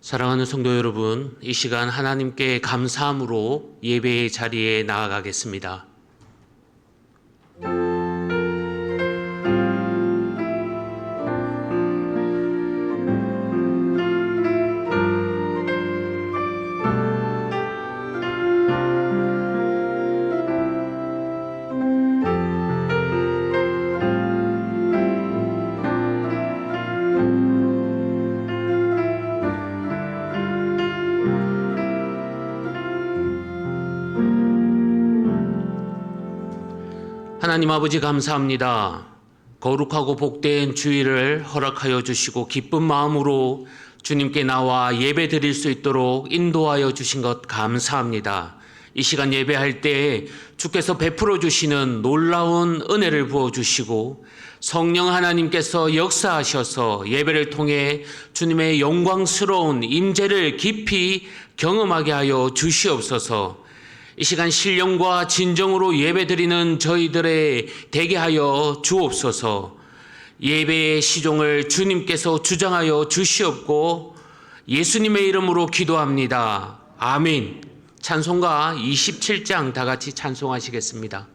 사랑하는 성도 여러분, 이 시간 하나님께 감사함으로 예배의 자리에 나아가겠습니다. 하나님 아버지 감사합니다. 거룩하고 복된 주일을 허락하여 주시고 기쁜 마음으로 주님께 나와 예배 드릴 수 있도록 인도하여 주신 것 감사합니다. 이 시간 예배할 때 주께서 베풀어 주시는 놀라운 은혜를 부어 주시고 성령 하나님께서 역사하셔서 예배를 통해 주님의 영광스러운 임재를 깊이 경험하게 하여 주시옵소서. 이 시간 신령과 진정으로 예배드리는 저희들의 되게 하여 주옵소서. 예배의 시종을 주님께서 주장하여 주시옵고 예수님의 이름으로 기도합니다. 아멘. 찬송가 27장 다 같이 찬송하시겠습니다.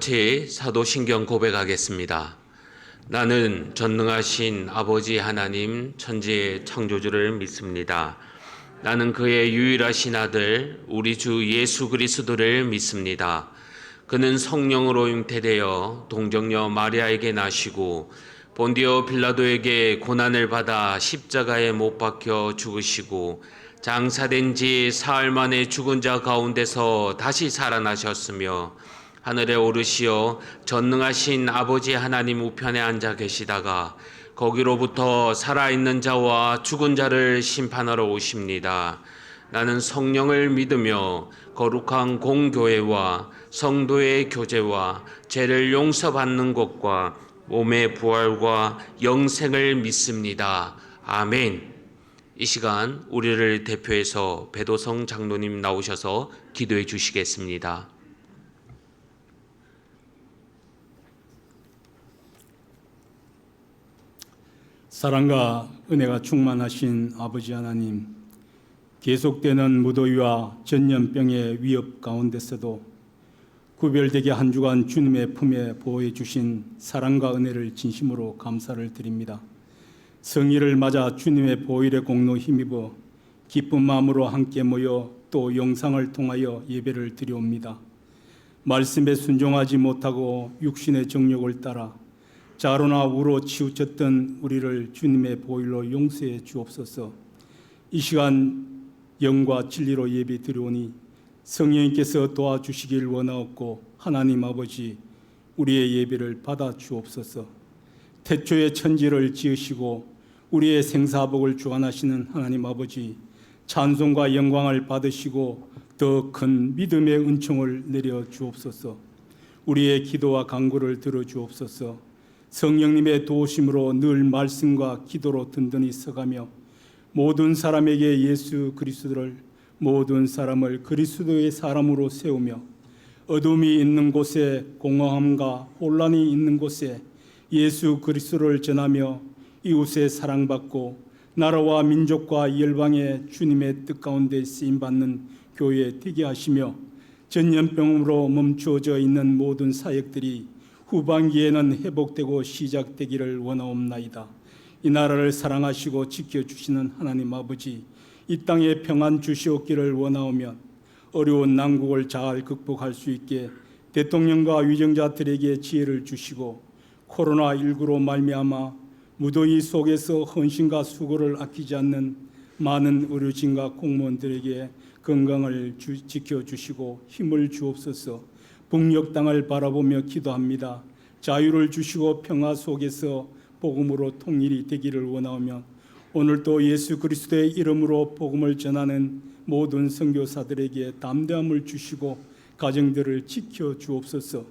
같이 사도신경 고백하겠습니다. 나는 전능하신 아버지 하나님 천지의 창조주를 믿습니다. 나는 그의 유일하신 아들 우리 주 예수 그리스도를 믿습니다. 그는 성령으로 잉태되어 동정녀 마리아에게 나시고 본디오 빌라도에게 고난을 받아 십자가에 못 박혀 죽으시고 장사된 지 사흘 만에 죽은 자 가운데서 다시 살아나셨으며 하늘에 오르시어 전능하신 아버지 하나님 우편에 앉아 계시다가 거기로부터 살아있는 자와 죽은 자를 심판하러 오십니다. 나는 성령을 믿으며 거룩한 공교회와 성도의 교제와 죄를 용서받는 것과 몸의 부활과 영생을 믿습니다. 아멘. 이 시간 우리를 대표해서 배도성 장로님 나오셔서 기도해 주시겠습니다. 사랑과 은혜가 충만하신 아버지 하나님, 계속되는 무더위와 전염병의 위협 가운데서도 구별되게 한 주간 주님의 품에 보호해 주신 사랑과 은혜를 진심으로 감사를 드립니다. 성의를 맞아 주님의 보혈의 공로 힘입어 기쁜 마음으로 함께 모여 또 영상을 통하여 예배를 드려옵니다. 말씀에 순종하지 못하고 육신의 정욕을 따라 자로나 우로 치우쳤던 우리를 주님의 보혈로 용서해 주옵소서. 이 시간 영과 진리로 예배 드려오니 성령님께서 도와주시길 원하옵고 하나님 아버지 우리의 예배를 받아 주옵소서. 태초에 천지를 지으시고 우리의 생사복을 주관하시는 하나님 아버지 찬송과 영광을 받으시고 더 큰 믿음의 은총을 내려 주옵소서. 우리의 기도와 간구를 들어 주옵소서. 성령님의 도우심으로 늘 말씀과 기도로 든든히 서가며 모든 사람에게 예수 그리스도를 모든 사람을 그리스도의 사람으로 세우며 어둠이 있는 곳에 공허함과 혼란이 있는 곳에 예수 그리스도를 전하며 이웃의 사랑받고 나라와 민족과 열방의 주님의 뜻 가운데 쓰임받는 교회 되게 하시며 전염병으로 멈추어져 있는 모든 사역들이 후반기에는 회복되고 시작되기를 원하옵나이다. 이 나라를 사랑하시고 지켜주시는 하나님 아버지, 이 땅에 평안 주시옵기를 원하오며 어려운 난국을 잘 극복할 수 있게 대통령과 위정자들에게 지혜를 주시고 코로나19로 말미암아 무더위 속에서 헌신과 수고를 아끼지 않는 많은 의료진과 공무원들에게 건강을 지켜주시고 힘을 주옵소서. 북녘 땅을 바라보며 기도합니다. 자유를 주시고 평화 속에서 복음으로 통일이 되기를 원하오며 오늘도 예수 그리스도의 이름으로 복음을 전하는 모든 선교사들에게 담대함을 주시고 가정들을 지켜 주옵소서.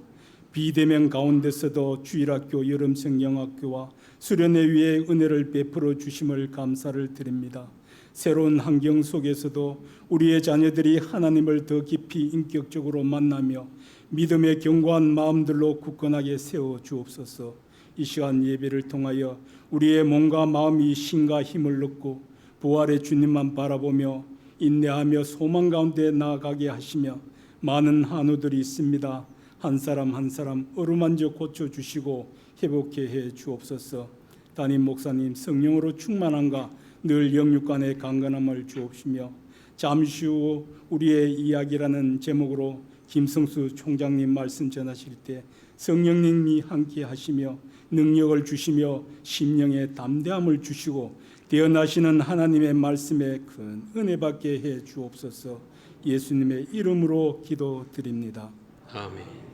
비대면 가운데서도 주일학교, 여름성경학교와 수련회 위에 은혜를 베풀어 주심을 감사를 드립니다. 새로운 환경 속에서도 우리의 자녀들이 하나님을 더 깊이 인격적으로 만나며 믿음의 견고한 마음들로 굳건하게 세워 주옵소서. 이 시간 예배를 통하여 우리의 몸과 마음이 신과 힘을 얻고 부활의 주님만 바라보며 인내하며 소망 가운데 나아가게 하시며 많은 한우들이 있습니다. 한 사람 한 사람 어루만져 고쳐주시고 회복케 해 주옵소서. 담임 목사님 성령으로 충만함과 늘 영육 간의 강건함을 주옵시며 잠시 후 우리의 이야기라는 제목으로 김성수 총장님 말씀 전하실 때 성령님이 함께 하시며 능력을 주시며 심령의 담대함을 주시고 대언하시는 하나님의 말씀에 큰 은혜 받게 해 주옵소서. 예수님의 이름으로 기도드립니다. 아멘.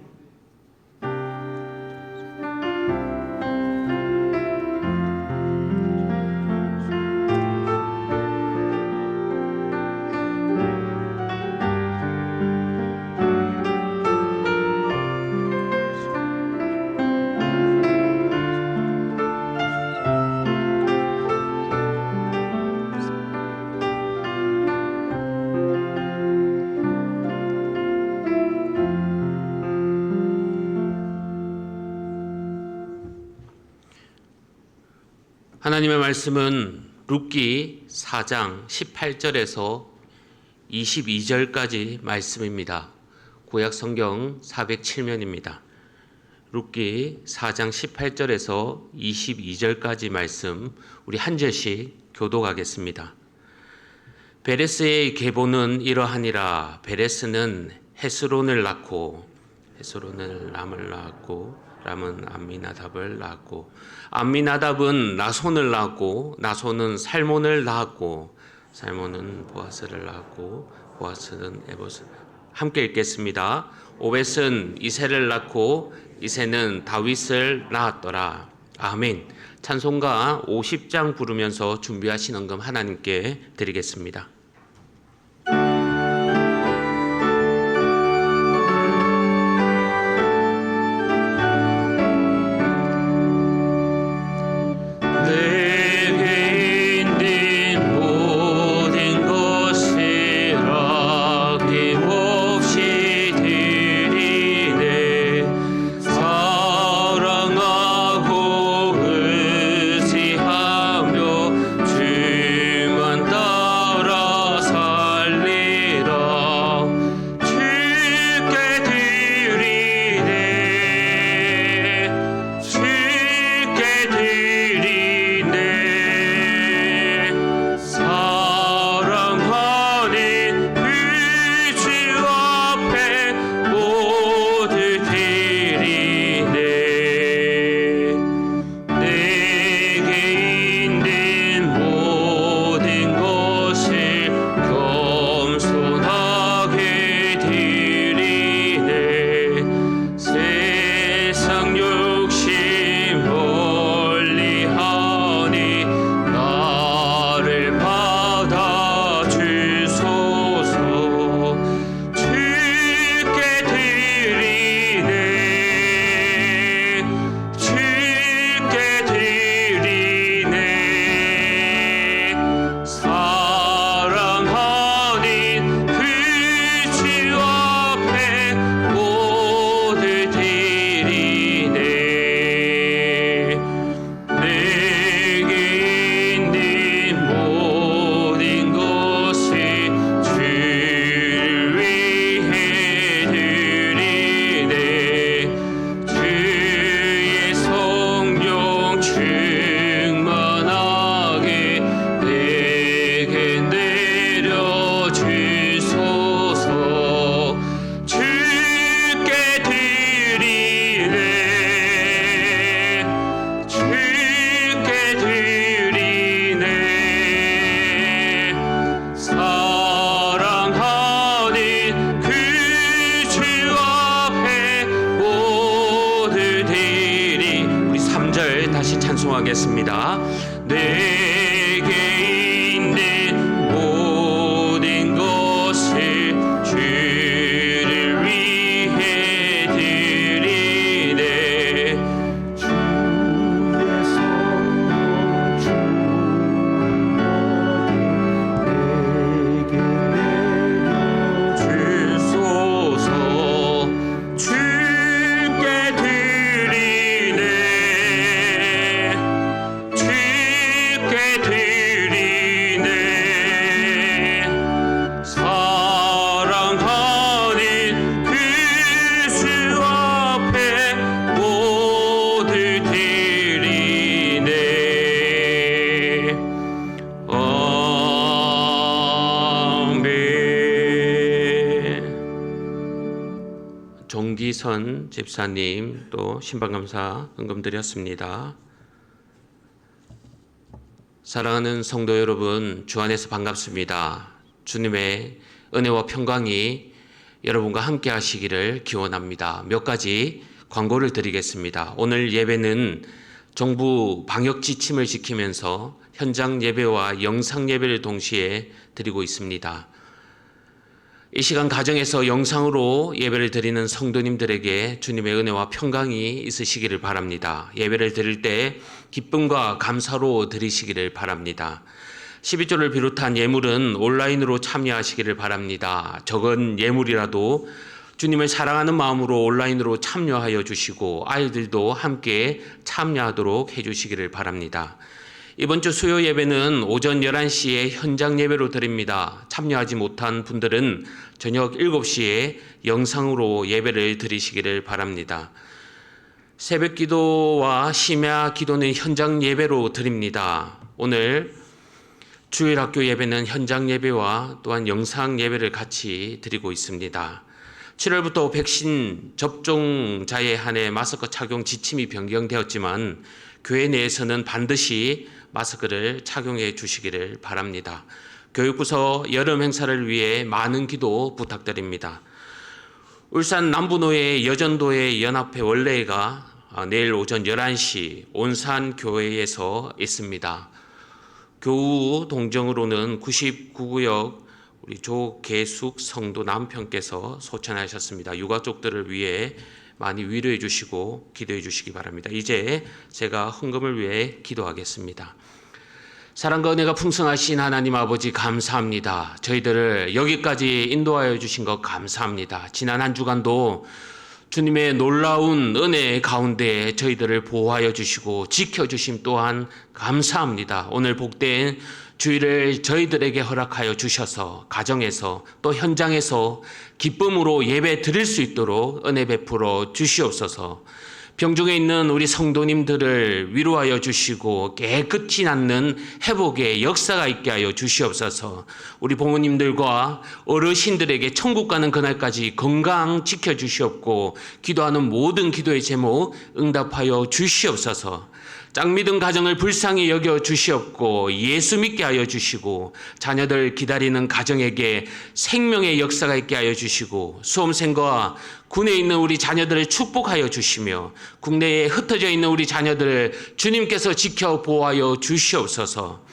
하나님의 말씀은 룻기 4장 18절에서 22절까지 말씀입니다. 구약 성경 407면입니다. 룻기 4장 18절에서 22절까지 말씀 우리 한 절씩 교독하겠습니다. 베레스의 계보는 이러하니라. 베레스는 헤스론을 낳고 헤스론을 람을 낳았고 아람은 암미나답을 낳았고 암미나답은 나손을 낳았고 나손은 살몬을 낳았고 살몬은 보아스를 낳았고 보아스는 에봇을 함께 읽겠습니다. 오벳은 이새를 낳고 이새는 다윗을 낳았더라. 아멘. 찬송가 50장 부르면서 준비하신 헌금 하나님께 드리겠습니다. 찬송하겠습니다. 내게 있는 모든 것을 주를 위해 드리네. 주의 성령 내게 내려주소서. 주께 드리네. 사랑하는 그 주 앞에 모두 드리네. 아멘. 정기선 집사님 또 신방감사 헌금 드렸습니다. 사랑하는 성도 여러분, 주 안에서 반갑습니다. 주님의 은혜와 평강이 여러분과 함께 하시기를 기원합니다. 몇 가지 광고를 드리겠습니다. 오늘 예배는 정부 방역 지침을 지키면서 현장 예배와 영상 예배를 동시에 드리고 있습니다. 이 시간 가정에서 영상으로 예배를 드리는 성도님들에게 주님의 은혜와 평강이 있으시기를 바랍니다. 예배를 드릴 때 기쁨과 감사로 드리시기를 바랍니다. 12조를 비롯한 예물은 온라인으로 참여하시기를 바랍니다. 적은 예물이라도 주님을 사랑하는 마음으로 온라인으로 참여하여 주시고 아이들도 함께 참여하도록 해주시기를 바랍니다. 이번 주 수요 예배는 오전 11시에 현장 예배로 드립니다. 참여하지 못한 분들은 저녁 7시에 영상으로 예배를 드리시기를 바랍니다. 새벽 기도와 심야 기도는 현장 예배로 드립니다. 오늘 주일학교 예배는 현장 예배와 또한 영상 예배를 같이 드리고 있습니다. 7월부터 백신 접종자에 한해 마스크 착용 지침이 변경되었지만 교회 내에서는 반드시 마스크를 착용해 주시기를 바랍니다. 교육부서 여름 행사를 위해 많은 기도 부탁드립니다. 울산 남부노예 여전도회 연합회 원래가 내일 오전 11시 온산교회에서 있습니다. 교우 동정으로는 99구역 우리 조계숙 성도 남편께서 소천하셨습니다. 유가족들을 위해 많이 위로해 주시고 기도해 주시기 바랍니다. 이제 제가 헌금을 위해 기도하겠습니다. 사랑과 은혜가 풍성하신 하나님 아버지 감사합니다. 저희들을 여기까지 인도하여 주신 것 감사합니다. 지난 한 주간도 주님의 놀라운 은혜 가운데 저희들을 보호하여 주시고 지켜주심 또한 감사합니다. 오늘 복된 주일을 저희들에게 허락하여 주셔서 가정에서 또 현장에서 기쁨으로 예배 드릴 수 있도록 은혜 베풀어 주시옵소서. 병중에 있는 우리 성도님들을 위로하여 주시고 깨끗이 낫는 회복의 역사가 있게 하여 주시옵소서. 우리 부모님들과 어르신들에게 천국 가는 그날까지 건강 지켜주시옵고 기도하는 모든 기도의 제목 응답하여 주시옵소서. 짝믿은 가정을 불쌍히 여겨 주시옵고 예수 믿게 하여 주시고 자녀들 기다리는 가정에게 생명의 역사가 있게 하여 주시고 수험생과 군에 있는 우리 자녀들을 축복하여 주시며 국내에 흩어져 있는 우리 자녀들을 주님께서 지켜 보호하여 주시옵소서.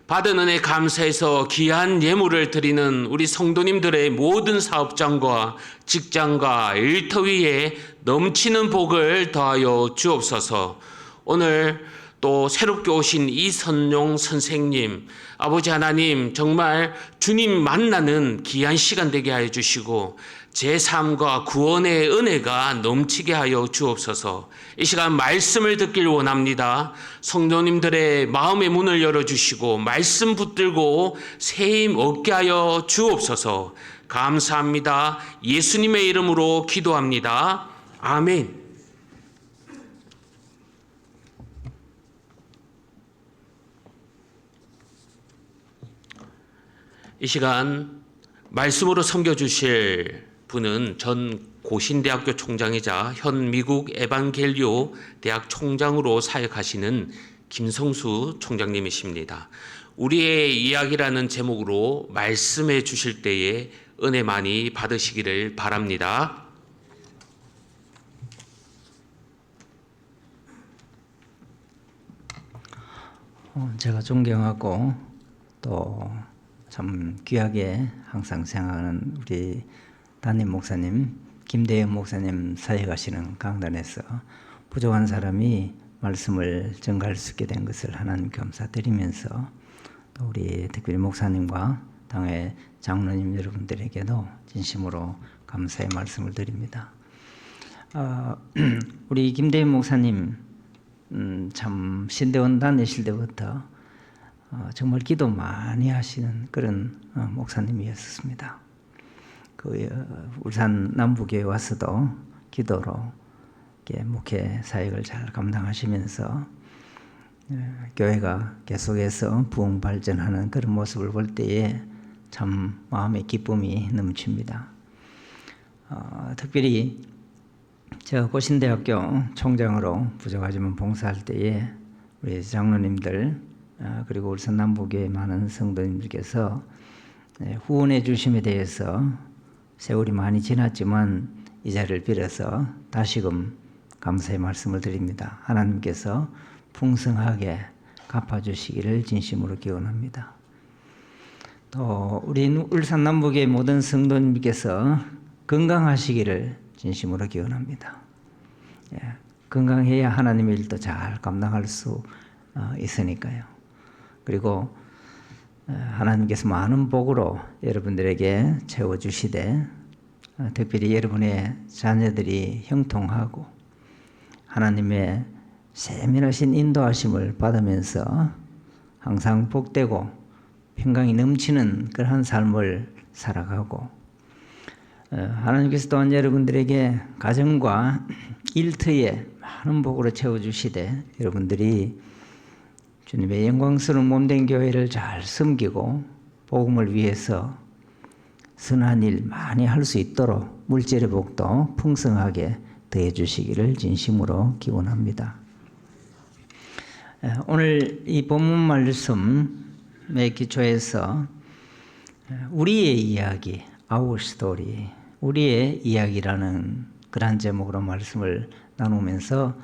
받은 은혜 감사해서 귀한 예물을 드리는 우리 성도님들의 모든 사업장과 직장과 일터 위에 넘치는 복을 더하여 주옵소서. 오늘 또 새롭게 오신 이선용 선생님, 아버지 하나님 정말 주님 만나는 귀한 시간 되게 하여 주시고 제 삶과 구원의 은혜가 넘치게 하여 주옵소서. 이 시간 말씀을 듣길 원합니다. 성도님들의 마음의 문을 열어주시고 말씀 붙들고 새힘 얻게 하여 주옵소서. 감사합니다. 예수님의 이름으로 기도합니다. 아멘. 이 시간 말씀으로 섬겨주실 분은 전 고신대학교 총장이자 현 미국 에반겔리오 대학 총장으로 사역하시는 김성수 총장님이십니다. 우리의 이야기라는 제목으로 말씀해 주실 때에 은혜 많이 받으시기를 바랍니다. 제가 존경하고 또 참 귀하게 항상 생각하는 우리 담임 목사님, 김대현 목사님 사역하시는 강단에서 부족한 사람이 말씀을 전가할 수 있게 된 것을 하나님 감사드리면서 또 우리 특별히 목사님과 당회 장로님 여러분들에게도 진심으로 감사의 말씀을 드립니다. 우리 김대현 목사님 참 신대원 다니실 때부터 정말 기도 많이 하시는 그런 목사님이었습니다. 울산 남부교회 와서도 기도로 목회 사역을 잘 감당하시면서 교회가 계속해서 부흥 발전하는 그런 모습을 볼 때에 참 마음의 기쁨이 넘칩니다. 특별히 제가 고신대학교 총장으로 부족하지만 봉사할 때에 우리 장로님들 그리고 울산 남부교회 많은 성도님들께서 후원해 주심에 대해서 세월이 많이 지났지만 이 자리를 빌어서 다시금 감사의 말씀을 드립니다. 하나님께서 풍성하게 갚아주시기를 진심으로 기원합니다. 또 우리 울산 남부교회 모든 성도님께서 건강하시기를 진심으로 기원합니다. 건강해야 하나님의 일도 잘 감당할 수 있으니까요. 그리고 하나님께서 많은 복으로 여러분들에게 채워주시되 특별히 여러분의 자녀들이 형통하고 하나님의 세밀하신 인도하심을 받으면서 항상 복되고 평강이 넘치는 그러한 삶을 살아가고 하나님께서 또한 여러분들에게 가정과 일터에 많은 복으로 채워주시되 여러분들이 주님의 영광스러운 몸된 교회를 잘 섬기고 복음을 위해서 선한 일 많이 할 수 있도록 물질의 복도 풍성하게 더해 주시기를 진심으로 기원합니다. 오늘 이 본문 말씀에 기초해서 우리의 이야기, Our Story, 우리의 이야기라는 그런 제목으로 말씀을 나누면서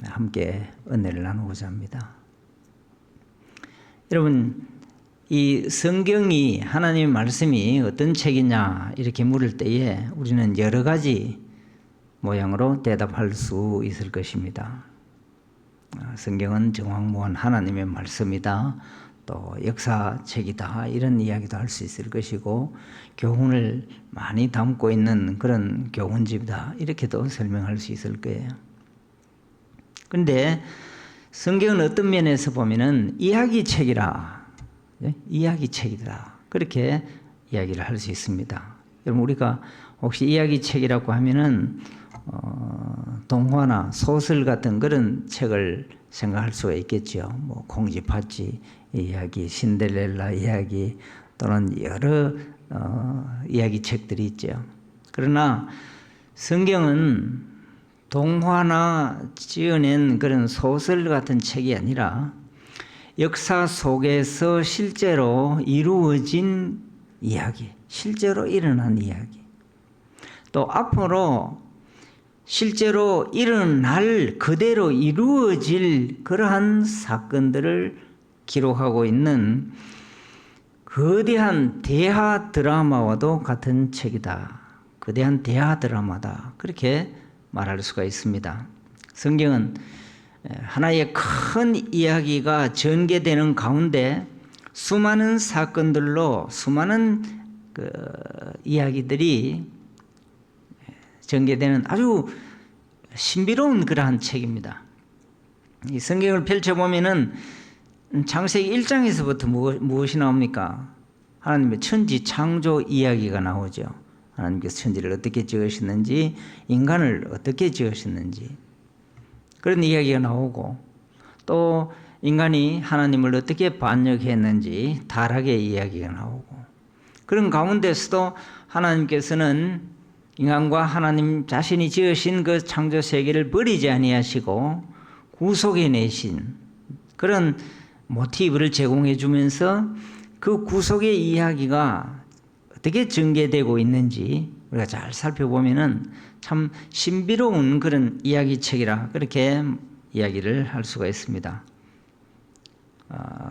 함께 은혜를 나누고자 합니다. 여러분, 이 성경이 하나님의 말씀이 어떤 책이냐 이렇게 물을 때에 우리는 여러 가지 모양으로 대답할 수 있을 것입니다. 성경은 정확무한 하나님의 말씀이다, 또 역사책이다, 이런 이야기도 할 수 있을 것이고 교훈을 많이 담고 있는 그런 교훈집이다, 이렇게도 설명할 수 있을 거예요. 그런데 성경은 어떤 면에서 보면은 이야기책이라, 이야기책이다, 그렇게 이야기를 할 수 있습니다. 여러분, 우리가 혹시 이야기책이라고 하면은 동화나 소설 같은 그런 책을 생각할 수가 있겠죠. 뭐 공지파치 이야기, 신데렐라 이야기, 또는 여러 이야기책들이 있죠. 그러나 성경은 동화나 지어낸 그런 소설 같은 책이 아니라 역사 속에서 실제로 이루어진 이야기, 실제로 일어난 이야기, 또 앞으로 실제로 일어날, 그대로 이루어질 그러한 사건들을 기록하고 있는 거대한 대하 드라마와도 같은 책이다. 거대한 대하 드라마다, 그렇게 말할 수가 있습니다. 성경은 하나의 큰 이야기가 전개되는 가운데 수많은 사건들로 수많은 이야기들이 전개되는 아주 신비로운 그러한 책입니다. 이 성경을 펼쳐보면은 창세기 1장에서부터 무엇이 나옵니까? 하나님의 천지 창조 이야기가 나오죠. 하나님께서 천지를 어떻게 지으셨는지, 인간을 어떻게 지으셨는지, 그런 이야기가 나오고, 또 인간이 하나님을 어떻게 반역했는지 타락의 이야기가 나오고, 그런 가운데서도 하나님께서는 인간과 하나님 자신이 지으신 그 창조 세계를 버리지 아니하시고 구속해 내신 그런 모티브를 제공해 주면서 그 구속의 이야기가 어떻게 전개되고 있는지 우리가 잘 살펴보면은 참 신비로운 그런 이야기책이라 그렇게 이야기를 할 수가 있습니다.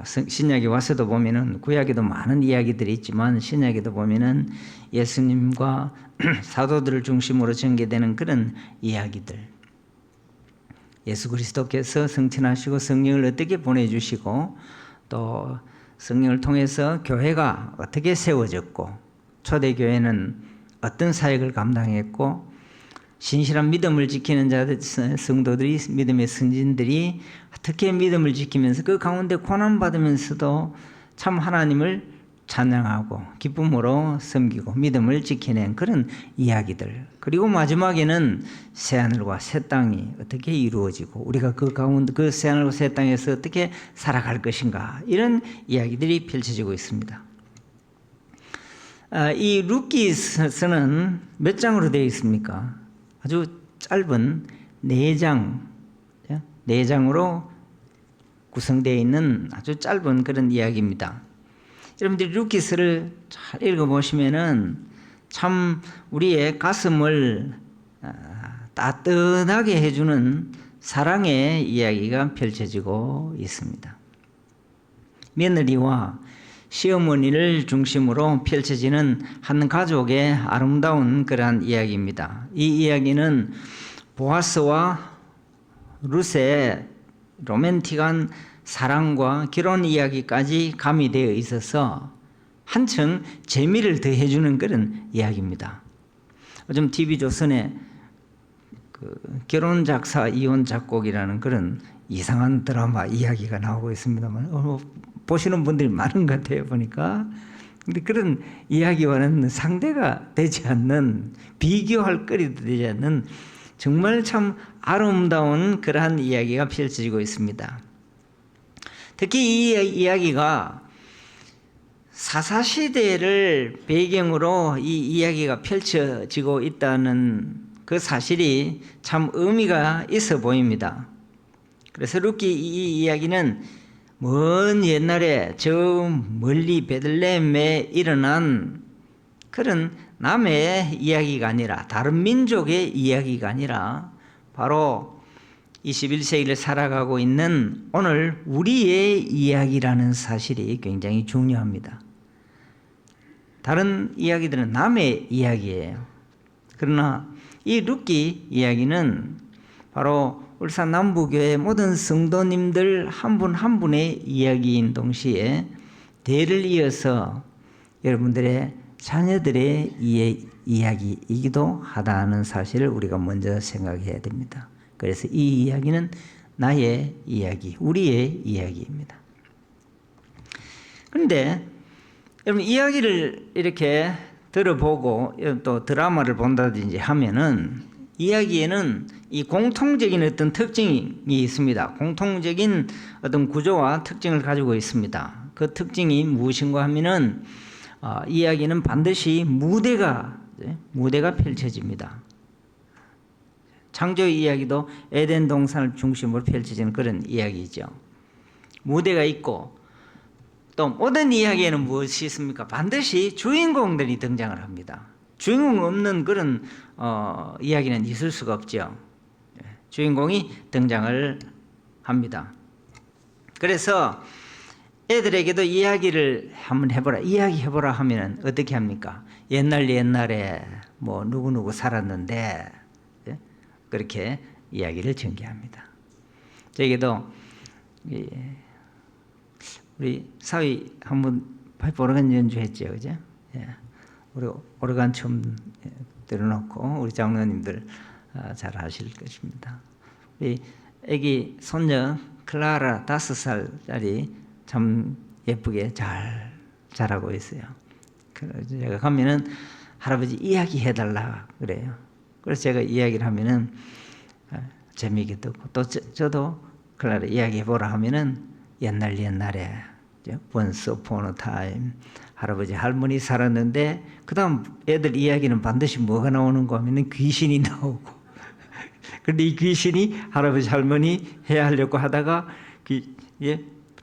신약에 와서도 보면은, 구약에도 많은 이야기들이 있지만 신약에도 보면은 예수님과 사도들을 중심으로 전개되는 그런 이야기들, 예수 그리스도께서 성천하시고 성령을 어떻게 보내주시고, 또 성령을 통해서 교회가 어떻게 세워졌고, 초대교회는 어떤 사역을 감당했고, 신실한 믿음을 지키는 자들, 성도들이, 믿음의 선진들이 어떻게 믿음을 지키면서 그 가운데 고난받으면서도 참 하나님을 찬양하고 기쁨으로 섬기고 믿음을 지켜낸 그런 이야기들, 그리고 마지막에는 새하늘과 새 땅이 어떻게 이루어지고 우리가 그 가운데 그 새하늘과 새 땅에서 어떻게 살아갈 것인가, 이런 이야기들이 펼쳐지고 있습니다. 이 룻기서는 몇 장으로 되어 있습니까? 아주 짧은 4장으로 구성되어 있는 아주 짧은 그런 이야기입니다. 여러분들이 룻기서를 잘 읽어보시면은 참 우리의 가슴을 따뜻하게 해주는 사랑의 이야기가 펼쳐지고 있습니다. 며느리와 시어머니를 중심으로 펼쳐지는 한 가족의 아름다운 그러한 이야기입니다. 이 이야기는 보아스와 룻의 로맨틱한 사랑과 결혼 이야기까지 가미되어 있어서 한층 재미를 더해주는 그런 이야기입니다. 요즘 TV조선에 결혼 작사 이혼 작곡이라는 그런 이상한 드라마 이야기가 나오고 있습니다만 보시는 분들이 많은 것 같아요, 보니까. 근데 그런 이야기와는 상대가 되지 않는, 비교할 거리도 되지 않는 정말 참 아름다운 그러한 이야기가 펼쳐지고 있습니다. 특히 이 이야기가 사사시대를 배경으로 이 이야기가 펼쳐지고 있다는 그 사실이 참 의미가 있어 보입니다. 그래서 룻기 이 이야기는 먼 옛날에 저 멀리 베들레헴에 일어난 그런 남의 이야기가 아니라, 다른 민족의 이야기가 아니라 바로 21세기를 살아가고 있는 오늘 우리의 이야기라는 사실이 굉장히 중요합니다. 다른 이야기들은 남의 이야기예요. 그러나 이 룻기 이야기는 바로 울산 남부교회 모든 성도님들 한 분 한 분의 이야기인 동시에 대를 이어서 여러분들의 자녀들의 이야기이기도 하다는 사실을 우리가 먼저 생각해야 됩니다. 그래서 이 이야기는 나의 이야기, 우리의 이야기입니다. 그런데 여러분 이야기를 이렇게 들어보고 또 드라마를 본다든지 하면은 이야기에는 이 공통적인 어떤 특징이 있습니다. 공통적인 어떤 구조와 특징을 가지고 있습니다. 그 특징이 무엇인가 하면은 이야기는 반드시 무대가 펼쳐집니다. 창조 이야기도 에덴 동산을 중심으로 펼쳐지는 그런 이야기죠. 무대가 있고 또 모든 이야기에는 무엇이 있습니까? 반드시 주인공들이 등장을 합니다. 주인공 없는 그런 이야기는 있을 수가 없죠. 주인공이 등장을 합니다. 그래서 애들에게도 이야기를 한번 해보라, 이야기해보라 하면 어떻게 합니까? 옛날에 뭐 누구누구 살았는데, 그렇게 이야기를 전개합니다. 저에게도 우리 사위 한번 오르간 연주했죠, 그죠? 우리 오르간 처음 들어놓고 우리 장로님들 잘 아실 것입니다. 우리 애기 손녀 클라라 5살짜리 참 예쁘게 잘 자라고 있어요. 그래서 제가 가면은 할아버지 이야기 해달라 그래요. 그래서 제가 이야기를 하면은 재미있게 듣고 또 저도 클라라 이야기 해보라 하면은 옛날에 once upon a time 할아버지 할머니 살았는데 그 다음 애들 이야기는 반드시 뭐가 나오는가 하면은 귀신이 나오고 그런데 이 귀신이 할아버지 할머니 해야 하려고 하다가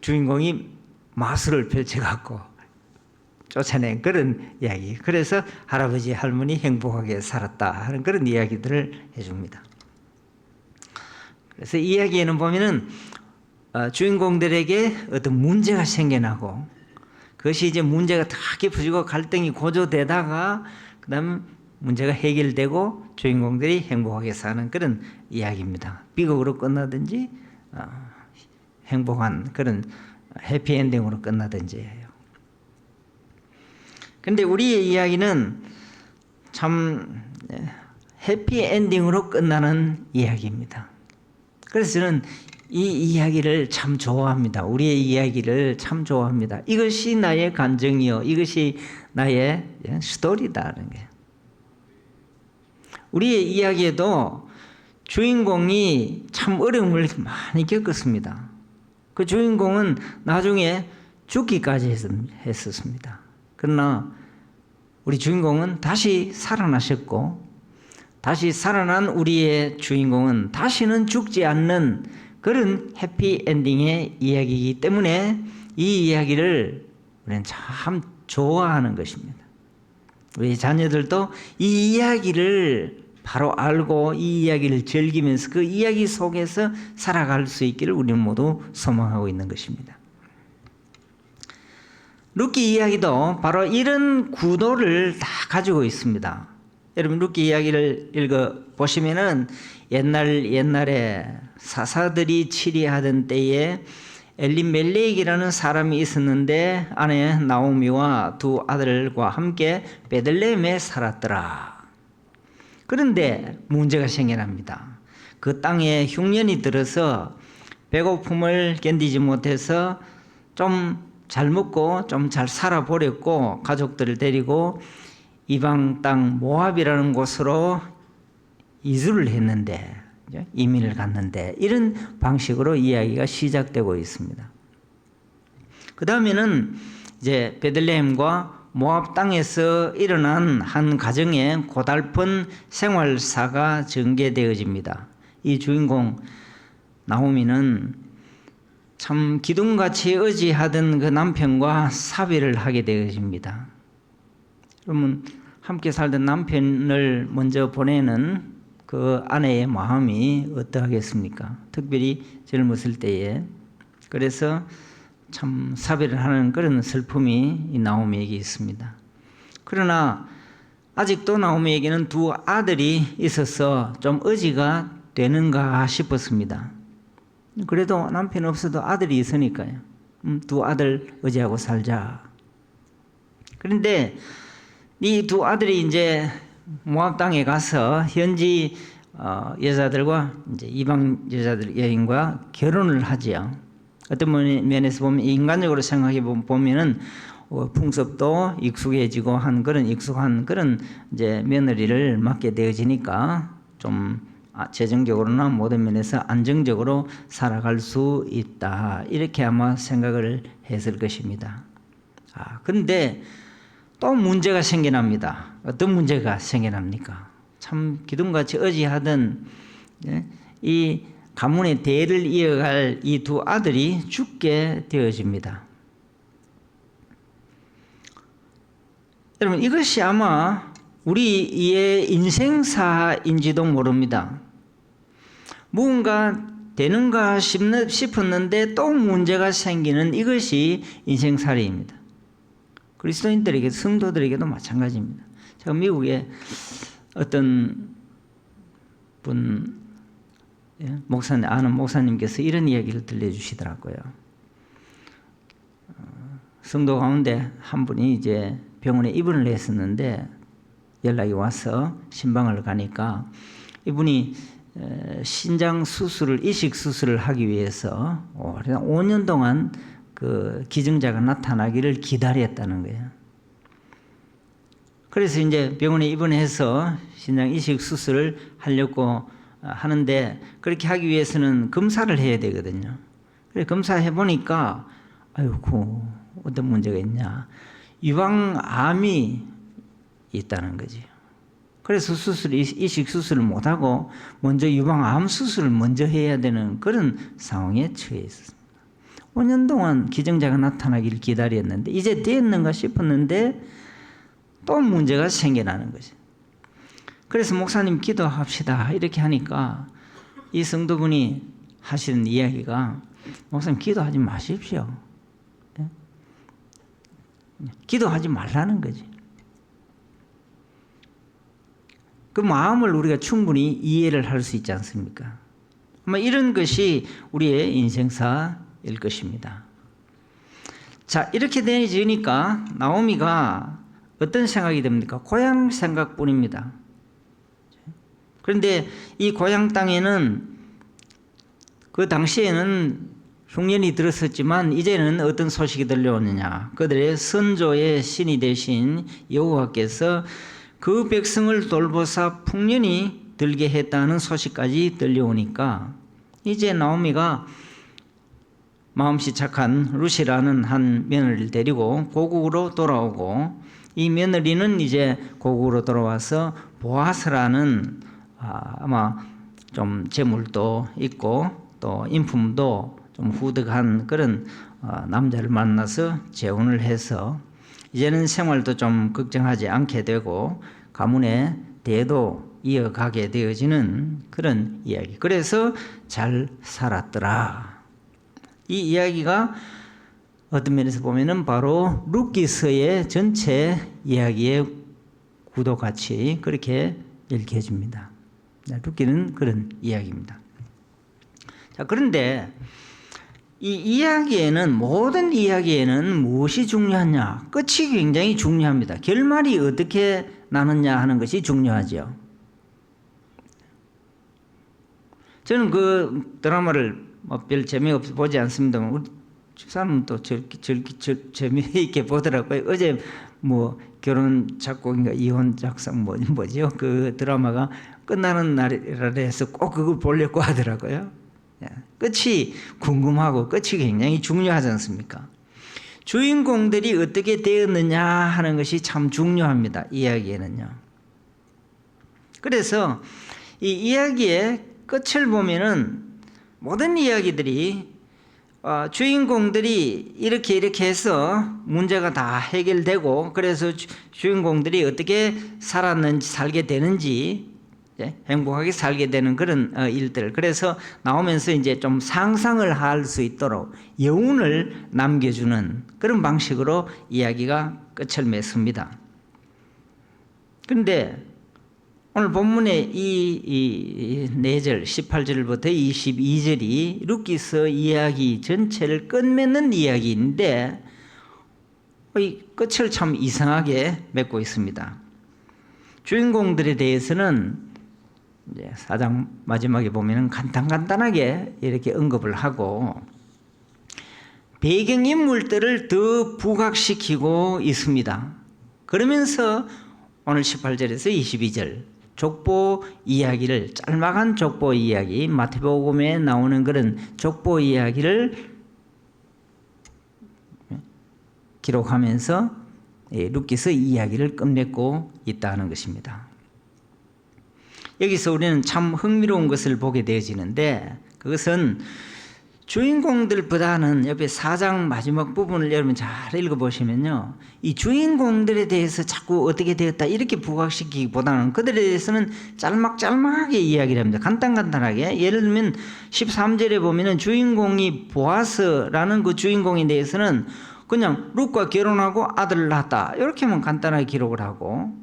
주인공이 마술을 펼쳐갖고 쫓아낸 그런 이야기. 그래서 할아버지 할머니 행복하게 살았다 하는 그런 이야기들을 해줍니다. 그래서 이야기에는 보면은 주인공들에게 어떤 문제가 생겨나고 그것이 이제 문제가 다 깊어지고 갈등이 고조되다가 그다음 문제가 해결되고 주인공들이 행복하게 사는 그런 이야기입니다. 비극으로 끝나든지 행복한 그런 해피엔딩으로 끝나든지 해요. 그런데 우리의 이야기는 참 해피엔딩으로 끝나는 이야기입니다. 그래서 저는 이 이야기를 참 좋아합니다. 우리의 이야기를 참 좋아합니다. 이것이 나의 감정이요. 이것이 나의 스토리다는 게. 우리의 이야기에도 주인공이 참 어려움을 많이 겪었습니다. 그 주인공은 나중에 죽기까지 했었습니다. 그러나 우리 주인공은 다시 살아나셨고 다시 살아난 우리의 주인공은 다시는 죽지 않는 그런 해피엔딩의 이야기이기 때문에 이 이야기를 우리는 참 좋아하는 것입니다. 우리 자녀들도 이 이야기를 바로 알고 이 이야기를 즐기면서 그 이야기 속에서 살아갈 수 있기를 우리는 모두 소망하고 있는 것입니다. 룻기 이야기도 바로 이런 구도를 다 가지고 있습니다. 여러분 룻기 이야기를 읽어보시면은 옛날에 사사들이 치리하던 때에 엘리멜렉이라는 사람이 있었는데 아내 나오미와 두 아들과 함께 베들레헴에 살았더라. 그런데 문제가 생겨납니다. 그 땅에 흉년이 들어서 배고픔을 견디지 못해서 좀 잘 먹고 좀 잘 살아보려고 가족들을 데리고 이방 땅 모압이라는 곳으로 이주를 했는데 이민을 갔는데 이런 방식으로 이야기가 시작되고 있습니다. 그 다음에는 이제 베들레헴과 모압 땅에서 일어난 한 가정의 고달픈 생활사가 전개되어집니다. 이 주인공 나오미는 참 기둥같이 의지하던 그 남편과 사별을 하게 되어집니다. 그러면 함께 살던 남편을 먼저 보내는 그 아내의 마음이 어떠하겠습니까? 특별히 젊었을 때에. 그래서 참 사별을 하는 그런 슬픔이 이 나오미에게 있습니다. 그러나 아직도 나오미에게는 두 아들이 있어서 좀 의지가 되는가 싶었습니다. 그래도 남편 없어도 아들이 있으니까요. 두 아들 의지하고 살자. 그런데 이 두 아들이 이제 모압 땅에 가서 현지 여자들과 이제 이방 여자들 여인과 결혼을 하지요. 어떤 면에서 보면 인간적으로 생각해 보면은 풍습도 익숙해지고 한 그런 익숙한 그런 이제 며느리를 맡게 되어지니까 좀 재정적으로나 모든 면에서 안정적으로 살아갈 수 있다. 이렇게 아마 생각을 했을 것입니다. 근데 또 문제가 생겨납니다. 어떤 문제가 생겨납니까? 참 기둥같이 의지하던 이 가문의 대를 이어갈 이 두 아들이 죽게 되어집니다. 여러분, 이것이 아마 우리의 인생사인지도 모릅니다. 무언가 되는가 싶었는데 또 문제가 생기는 이것이 인생살이입니다. 그리스도인들에게, 성도들에게도 마찬가지입니다. 제가 미국에 어떤 분, 목사님, 아는 목사님께서 이런 이야기를 들려주시더라고요. 성도 가운데 한 분이 이제 병원에 입원을 했었는데 연락이 와서 신방을 가니까 이분이 신장 수술을, 이식 수술을 하기 위해서 5년 동안 그 기증자가 나타나기를 기다렸다는 거예요. 그래서 이제 병원에 입원해서 신장 이식 수술을 하려고 하는데 그렇게 하기 위해서는 검사를 해야 되거든요. 그래 검사해 보니까 아이고 어떤 문제가 있냐, 유방암이 있다는 거지. 그래서 이식 수술을 못하고 먼저 유방암 수술을 먼저 해야 되는 그런 상황에 처해 있었습니다. 5년 동안 기증자가 나타나기를 기다렸는데 이제 됐는가 싶었는데 또 문제가 생겨나는 거죠. 그래서 목사님 기도합시다 이렇게 하니까 이 성도분이 하시는 이야기가, 목사님 기도하지 마십시오. 기도하지 말라는 거지. 그 마음을 우리가 충분히 이해를 할 수 있지 않습니까? 아마 이런 것이 우리의 인생사일 것입니다. 자, 이렇게 되니까 나오미가 어떤 생각이 됩니까? 고향 생각뿐입니다. 그런데 이 고향 땅에는 그 당시에는 흉년이 들었었지만 이제는 어떤 소식이 들려오느냐, 그들의 선조의 신이 되신 여호와께서 그 백성을 돌보사 풍년이 들게 했다는 소식까지 들려오니까 이제 나오미가 마음씨 착한 룻이라는 한 며느리를 데리고 고국으로 돌아오고, 이 며느리는 이제 고국으로 돌아와서 보아스라는 아마 좀 재물도 있고 또 인품도 좀 후득한 그런 남자를 만나서 재혼을 해서 이제는 생활도 좀 걱정하지 않게 되고 가문의 대도 이어가게 되어지는 그런 이야기. 그래서 잘 살았더라. 이 이야기가 어떤 면에서 보면은 바로 룻기서의 전체 이야기의 구도같이 그렇게 읽혀집니다. 룻기는 그런 이야기입니다. 자, 그런데 이 이야기에는, 모든 이야기에는 무엇이 중요하냐? 끝이 굉장히 중요합니다. 결말이 어떻게 나느냐 하는 것이 중요하죠. 저는 그 드라마를 별 재미없어 보지 않습니다만 우리 집사람은 또 재미있게 보더라고요. 어제 뭐 결혼 작곡인가 이혼 작성 뭐죠? 그 드라마가 끝나는 날이라 해서 꼭 그걸 보려고 하더라고요. 끝이 궁금하고 끝이 굉장히 중요하지 않습니까? 주인공들이 어떻게 되었느냐 하는 것이 참 중요합니다. 이야기에는요. 그래서 이 이야기의 끝을 보면은 모든 이야기들이 주인공들이 이렇게 해서 문제가 다 해결되고, 그래서 주인공들이 어떻게 살게 되는지, 행복하게 살게 되는 그런 일들. 그래서 나오면서 이제 좀 상상을 할 수 있도록 여운을 남겨주는 그런 방식으로 이야기가 끝을 맺습니다. 그런데 오늘 본문의 이 4절 18절부터 22절이 룻기서 이야기 전체를 끝맺는 이야기인데 이 끝을 참 이상하게 맺고 있습니다. 주인공들에 대해서는 이제 4장 마지막에 보면은 간단하게 이렇게 언급을 하고 배경 인물들을 더 부각시키고 있습니다. 그러면서 오늘 18절에서 22절 족보 이야기를, 짤막한 족보 이야기, 마태복음에 나오는 그런 족보 이야기를 기록하면서 룻기서 이야기를 끝맺고 있다는 것입니다. 여기서 우리는 참 흥미로운 것을 보게 되어지는데, 그것은 주인공들보다는 옆에 4장 마지막 부분을 여러분 잘 읽어보시면요, 이 주인공들에 대해서 자꾸 어떻게 되었다 이렇게 부각시키기보다는 그들에 대해서는 짤막하게 이야기를 합니다. 간단하게. 예를 들면 13절에 보면은 주인공이 보아스라는 그 주인공에 대해서는 그냥 룻과 결혼하고 아들을 낳았다 이렇게만 간단하게 기록을 하고,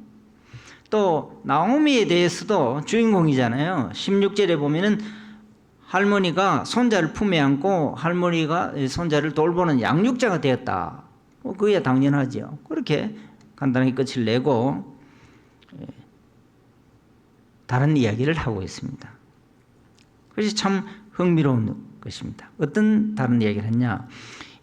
또 나오미에 대해서도 주인공이잖아요. 16절에 보면은 할머니가 손자를 품에 안고 할머니가 손자를 돌보는 양육자가 되었다. 그야 당연하죠. 그렇게 간단하게 끝을 내고 다른 이야기를 하고 있습니다. 그것이 참 흥미로운 것입니다. 어떤 다른 이야기를 했냐?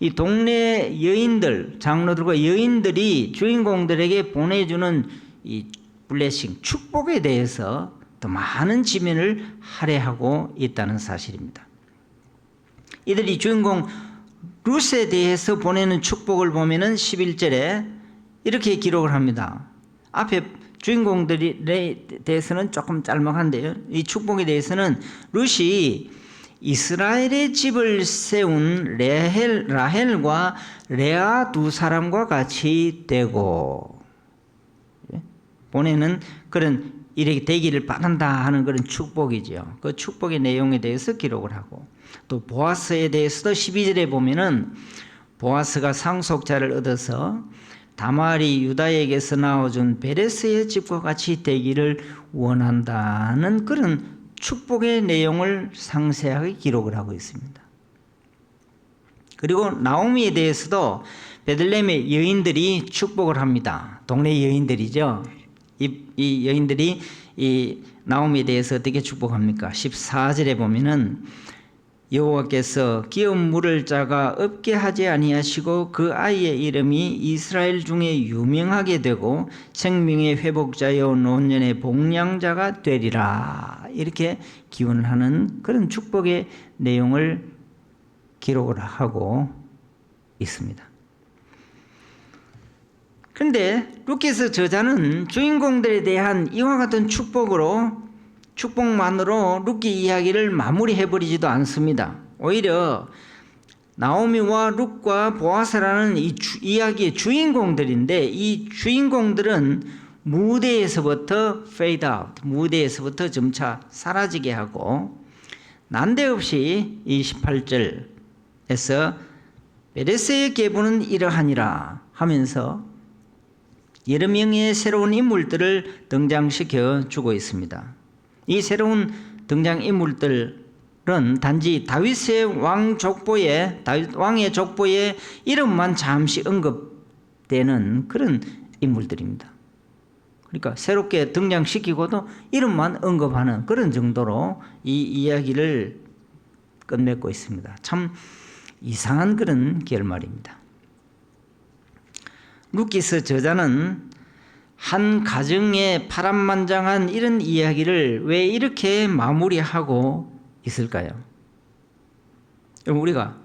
이 동네 여인들, 장로들과 여인들이 주인공들에게 보내주는 이 블레싱, 축복에 대해서 더 많은 지면을 할애하고 있다는 사실입니다. 이들이 주인공 룻에 대해서 보내는 축복을 보면은 11절에 이렇게 기록을 합니다. 앞에 주인공들에 대해서는 조금 짤막한데요. 이 축복에 대해서는 룻이 이스라엘의 집을 세운 라헬과 레아 두 사람과 같이 되고, 보내는 그런 이렇게 되기를 바란다 하는 그런 축복이죠. 그 축복의 내용에 대해서 기록을 하고, 또 보아스에 대해서도 12절에 보면은 보아스가 상속자를 얻어서 다말이 유다에게서 나와준 베레스의 집과 같이 되기를 원한다는 그런 축복의 내용을 상세하게 기록을 하고 있습니다. 그리고 나오미에 대해서도 베들레헴의 여인들이 축복을 합니다. 동네 여인들이죠. 이 여인들이 이 나오미에 대해서 어떻게 축복합니까? 14절에 보면은 여호와께서 기업 물을 자가 없게 하지 아니하시고 그 아이의 이름이 이스라엘 중에 유명하게 되고 생명의 회복자여 노년의 복량자가 되리라. 이렇게 기원을 하는 그런 축복의 내용을 기록을 하고 있습니다. 그런데 룻기서 저자는 주인공들에 대한 이와 같은 축복만으로 룻기 이야기를 마무리해버리지도 않습니다. 오히려 나오미와 룻과 보아스라는 이 이야기의 주인공들인데, 이 주인공들은 무대에서부터 fade out, 무대에서부터 점차 사라지게 하고, 난데없이 이 18절에서 베레스의 계보는 이러하니라 하면서 여러 명의 새로운 인물들을 등장시켜 주고 있습니다. 이 새로운 등장인물들은 단지 다윗의 왕의 족보에 이름만 잠시 언급되는 그런 인물들입니다. 그러니까 새롭게 등장시키고도 이름만 언급하는 그런 정도로 이 이야기를 끝맺고 있습니다. 참 이상한 그런 결말입니다. 룻기서 저자는 한 가정의 파란만장한 이런 이야기를 왜 이렇게 마무리하고 있을까요? 우리가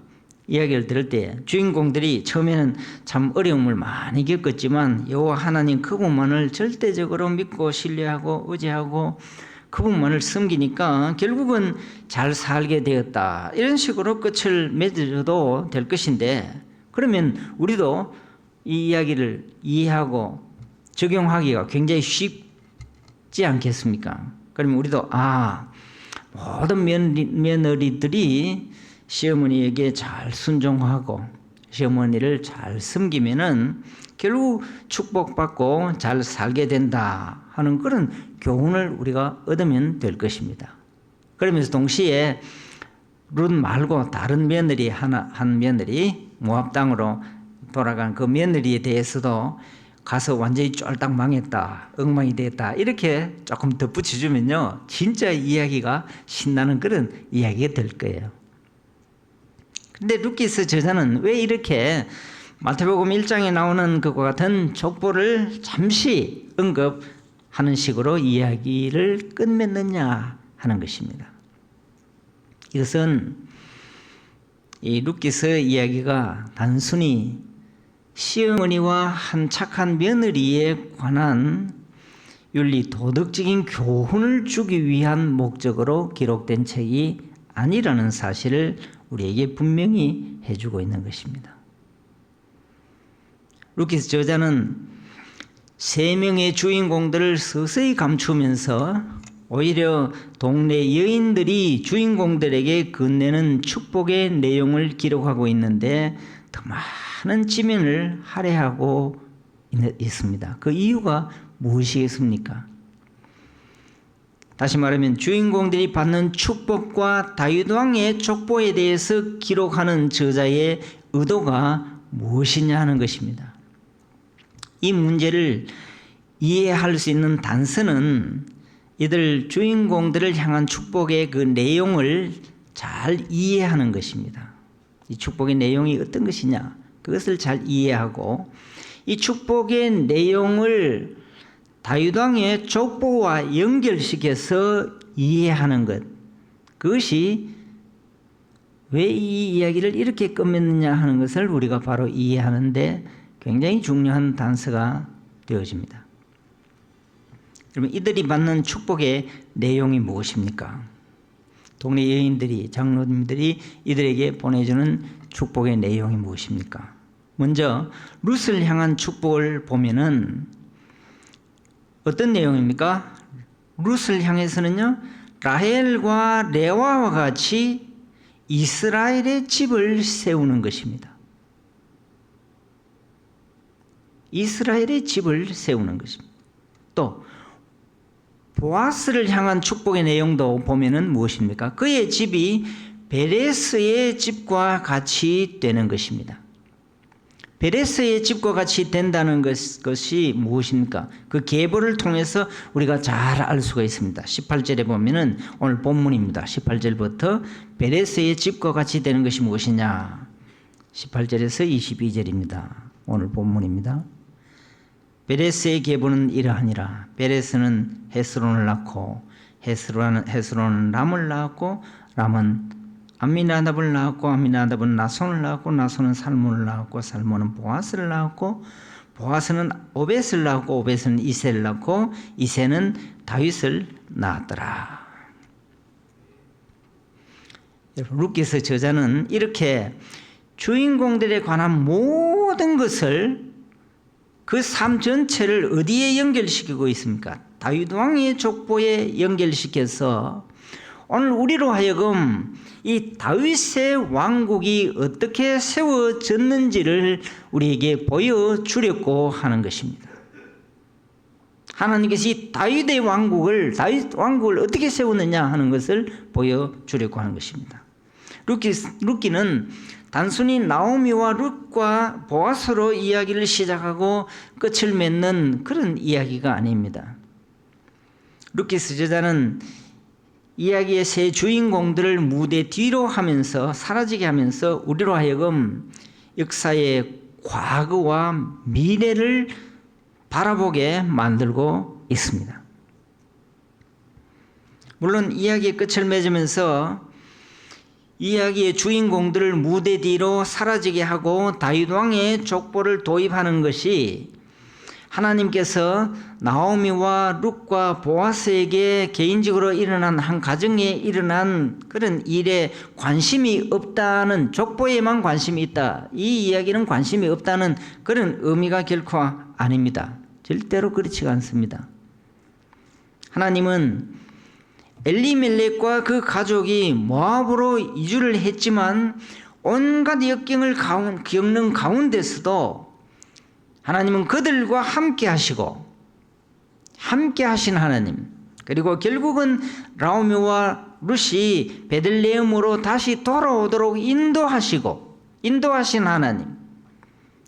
이야기를 들을 때 주인공들이 처음에는 참 어려움을 많이 겪었지만 여호와 하나님 그분만을 절대적으로 믿고 신뢰하고 의지하고 그분만을 섬기니까 결국은 잘 살게 되었다. 이런 식으로 끝을 맺어도 될 것인데, 그러면 우리도 이 이야기를 이해하고 적용하기가 굉장히 쉽지 않겠습니까? 그러면 우리도 모든 며느리들이 시어머니에게 잘 순종하고 시어머니를 잘 섬기면은 결국 축복받고 잘 살게 된다 하는 그런 교훈을 우리가 얻으면 될 것입니다. 그러면서 동시에 룻 말고 다른 며느리 한 며느리 모압 땅으로 돌아간 그 며느리에 대해서도 가서 완전히 쫄딱 망했다, 엉망이 됐다 이렇게 조금 덧붙여주면요 진짜 이야기가 신나는 그런 이야기가 될 거예요. 근데 루키스 저자는 왜 이렇게 마태복음 1장에 나오는 것과 같은 족보를 잠시 언급하는 식으로 이야기를 끝맺느냐 하는 것입니다. 이것은 이 루키스 이야기가 단순히 시어머니와 한 착한 며느리에 관한 윤리 도덕적인 교훈을 주기 위한 목적으로 기록된 책이 아니라는 사실을 우리에게 분명히 해주고 있는 것입니다. 루키스 저자는 세 명의 주인공들을 서서히 감추면서 오히려 동네 여인들이 주인공들에게 건네는 축복의 내용을 기록하고 있는데 더 많은 지면을 할애하고 있습니다. 그 이유가 무엇이겠습니까? 다시 말하면 주인공들이 받는 축복과 다윗 왕의 족보에 대해서 기록하는 저자의 의도가 무엇이냐 하는 것입니다. 이 문제를 이해할 수 있는 단서는 이들 주인공들을 향한 축복의 그 내용을 잘 이해하는 것입니다. 이 축복의 내용이 어떤 것이냐 그것을 잘 이해하고 이 축복의 내용을 다윗 왕의 족보와 연결시켜서 이해하는 것, 그것이 왜 이 이야기를 이렇게 끝맺느냐 하는 것을 우리가 바로 이해하는데 굉장히 중요한 단서가 되어집니다. 그러면 이들이 받는 축복의 내용이 무엇입니까? 동네 여인들이, 장로님들이 이들에게 보내주는 축복의 내용이 무엇입니까? 먼저 룻을 향한 축복을 보면은 어떤 내용입니까? 룻을 향해서는요, 라헬과 레와와 같이 이스라엘의 집을 세우는 것입니다. 이스라엘의 집을 세우는 것입니다. 또 보아스를 향한 축복의 내용도 보면은 무엇입니까? 그의 집이 베레스의 집과 같이 되는 것입니다. 베레스의 집과 같이 된다는 것이 무엇입니까? 그 계보를 통해서 우리가 잘 알 수가 있습니다. 18절에 보면은 오늘 본문입니다. 18절부터 베레스의 집과 같이 되는 것이 무엇이냐? 18절에서 22절입니다. 오늘 본문입니다. 베레스의 계보는 이러하니라. 베레스는 헤스론을 낳고 헤스론은 람을 낳았고 람은 암미나답을 낳았고 암미나답은 나손을 낳았고 나손은 살몬을 낳았고 살몬은 보아스를 낳았고 보아스는 오벳을 낳았고 오벳은 이새를 낳고 이새는 다윗을 낳았더라. 루키스 저자는 이렇게 주인공들에 관한 모든 것을 그 삶 전체를 어디에 연결시키고 있습니까? 다윗 왕의 족보에 연결시켜서 오늘 우리로 하여금 이 다윗의 왕국이 어떻게 세워졌는지를 우리에게 보여주려고 하는 것입니다. 하나님께서 이 다윗 왕국을 어떻게 세웠느냐 하는 것을 보여주려고 하는 것입니다. 루키는 단순히 나오미와 룻과 보아스로 이야기를 시작하고 끝을 맺는 그런 이야기가 아닙니다. 루키스 저자는 이야기의 세 주인공들을 무대 뒤로 하면서 사라지게 하면서 우리로 하여금 역사의 과거와 미래를 바라보게 만들고 있습니다. 물론 이야기의 끝을 맺으면서 이야기의 주인공들을 무대 뒤로 사라지게 하고 다윗 왕의 족보를 도입하는 것이 하나님께서 나오미와 룻과 보아스에게 개인적으로 일어난 한 가정에 일어난 그런 일에 관심이 없다는, 족보에만 관심이 있다, 이 이야기는 관심이 없다는 그런 의미가 결코 아닙니다. 절대로 그렇지가 않습니다. 하나님은 엘리멜렉과 그 가족이 모압으로 이주를 했지만 온갖 역경을 겪는 가운데서도 하나님은 그들과 함께 하시고, 함께 하신 하나님, 그리고 결국은 나오미와 룻이 베들레헴으로 다시 돌아오도록 인도하신 하나님,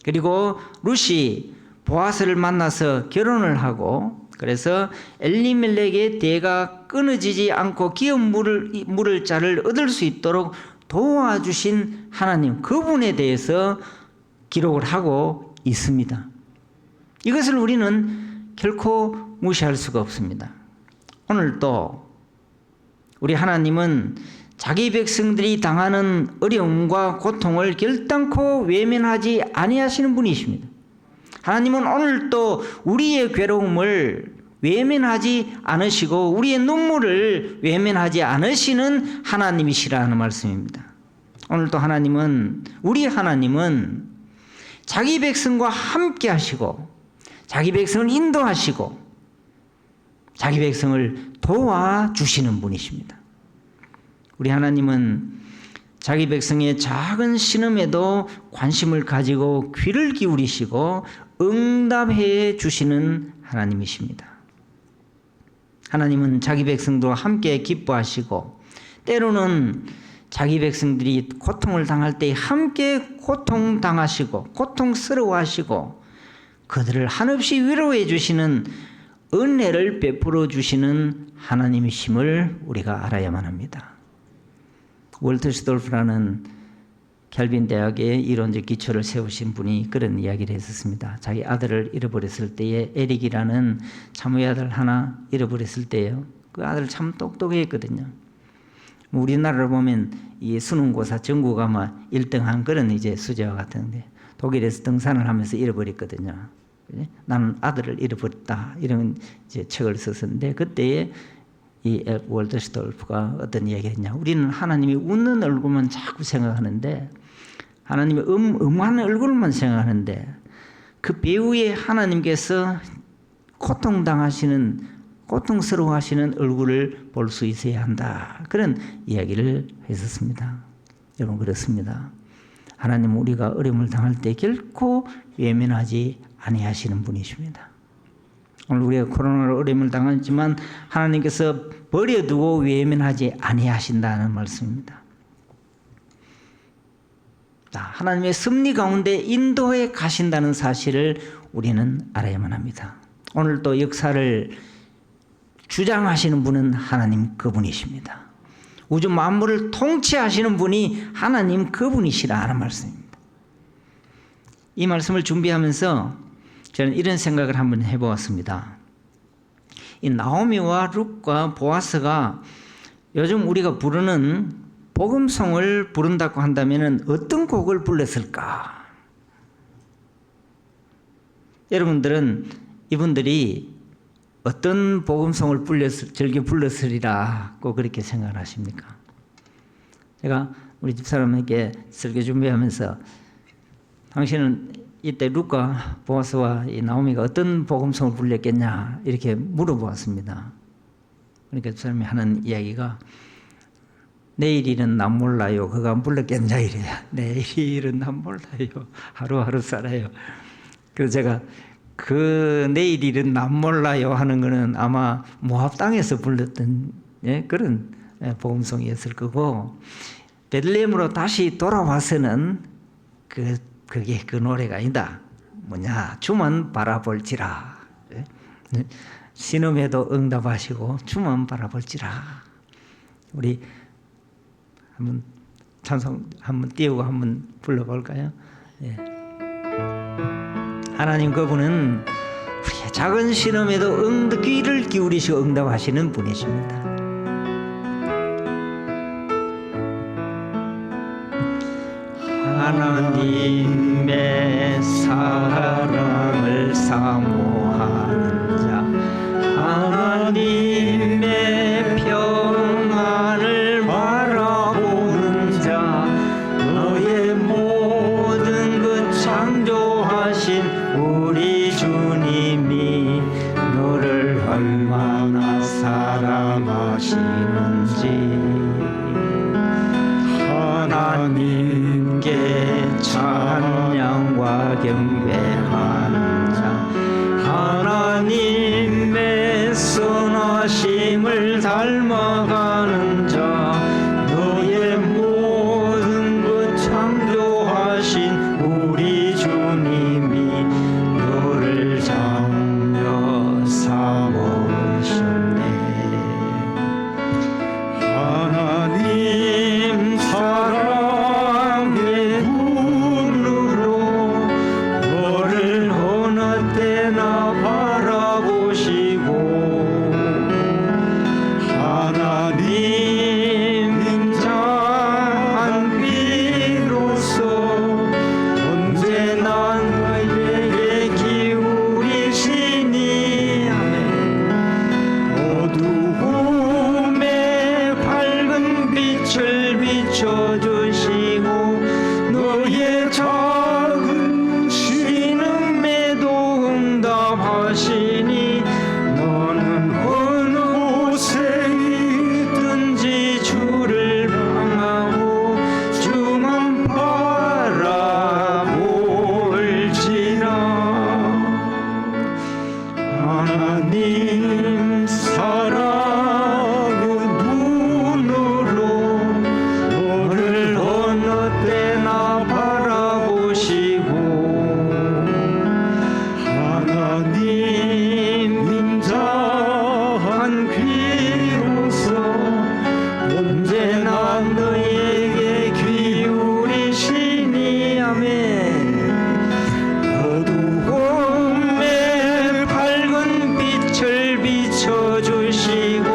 그리고 룻이 보아스를 만나서 결혼을 하고, 그래서 엘리멜렉의 대가 끊어지지 않고 기업 물을 자를 얻을 수 있도록 도와주신 하나님, 그분에 대해서 기록을 하고 있습니다. 이것을 우리는 결코 무시할 수가 없습니다. 오늘도 우리 하나님은 자기 백성들이 당하는 어려움과 고통을 결단코 외면하지 아니하시는 분이십니다. 하나님은 오늘도 우리의 괴로움을 외면하지 않으시고 우리의 눈물을 외면하지 않으시는 하나님이시라 하는 말씀입니다. 오늘도 우리 하나님은 자기 백성과 함께 하시고 자기 백성을 인도하시고 자기 백성을 도와주시는 분이십니다. 우리 하나님은 자기 백성의 작은 신음에도 관심을 가지고 귀를 기울이시고 응답해 주시는 하나님이십니다. 하나님은 자기 백성도 함께 기뻐하시고 때로는 자기 백성들이 고통을 당할 때 함께 고통당하시고 고통스러워하시고 그들을 한없이 위로해 주시는 은혜를 베풀어 주시는 하나님이심을 우리가 알아야만 합니다. 월터 슈돌프라는 켈빈 대학의 이론적 기초를 세우신 분이 그런 이야기를 했었습니다. 자기 아들을 잃어버렸을 때에 에릭이라는 참의 아들 하나 잃어버렸을 때요. 그 아들 참 똑똑했거든요. 우리나라로 보면 이 수능고사 전국 아마 1등한 그런 이제 수재와 같은데 독일에서 등산을 하면서 잃어버렸거든요. 나는 아들을 잃어버렸다 이런 이제 책을 썼었는데 그때에 이 월터 슈돌프가 어떤 이야기를 했냐. 우리는 하나님이 웃는 얼굴만 자꾸 생각하는데 하나님의 음한 얼굴만 생각하는데 그 배후에 하나님께서 고통스러워하시는 얼굴을 볼 수 있어야 한다. 그런 이야기를 했었습니다. 여러분 그렇습니다. 하나님은 우리가 어려움을 당할 때 결코 외면하지 아니하시는 분이십니다. 오늘 우리가 코로나로 어려움을 당했지만 하나님께서 버려두고 외면하지 아니하신다는 말씀입니다. 하나님의 섭리 가운데 인도해 가신다는 사실을 우리는 알아야만 합니다. 오늘 또 역사를 주장하시는 분은 하나님 그분이십니다. 우주 만물을 통치하시는 분이 하나님 그분이시라 하는 말씀입니다. 이 말씀을 준비하면서 저는 이런 생각을 한번 해보았습니다. 이 나오미와 룻과 보아스가 요즘 우리가 부르는 복음송을 부른다고 한다면 어떤 곡을 불렀을까? 여러분들은 이분들이 어떤 복음송을 즐겨 불렀으리라고 그렇게 생각을 하십니까? 제가 우리 집사람에게 설교 준비하면서 당신은 이때 룻과 보아스와 이 나오미가 어떤 복음송을 불렀겠냐 이렇게 물어보았습니다. 그러니까 집사람이 하는 이야기가 내일 일은 난 몰라요. 그가 안 불렀겠냐 이래요. 내일 일은 난 몰라요. 하루하루 살아요. 그래서 제가 그 내일 일은 난 몰라요 하는 거는 아마 모압 땅에서 불렀던 그런 복음송이었을 거고 베들레헴으로 다시 돌아와서는 그게 그 노래가 아니다. 뭐냐? 주만 바라볼지라. 신음에도 응답하시고 주만 바라볼지라. 우리 한번 찬송 한번 띄우고 한번 불러볼까요? 예. 하나님 그분은 우리의 작은 신음에도 귀를 기울이시고 응답하시는 분이십니다. 하나님의 사랑을 사모하는 자, 하나님의 평안을 바라보는 자, 너의 모든 그 창조하신 우리 주님이 너를 얼마나 사랑하시는지 하나님께 찬양과 경배하는 자, 하나님의 선하심을 닮아가는 자, 너의 모든 그 창조하신 우리 주님이 너를 장려 삼으셨네. 하나님 사랑의 눈으로 너를 어느 때나 바라보시고 하나님 인자한 비로소 언제나 너에게 기울이시니 아멘. 어두움에 밝은 빛을 비춰주시고 너의 작은 신음에도 응답하시니 너는 어느 곳에 있든지 주를 향하고 주만 바라볼지라. 하나님 사랑의 눈으로 너를 어느 때나 바라보시고 하나님 인자한 귀로서 언제나 너에게 기울이시니 아멘. 어두움에 밝은 빛을 비춰주시고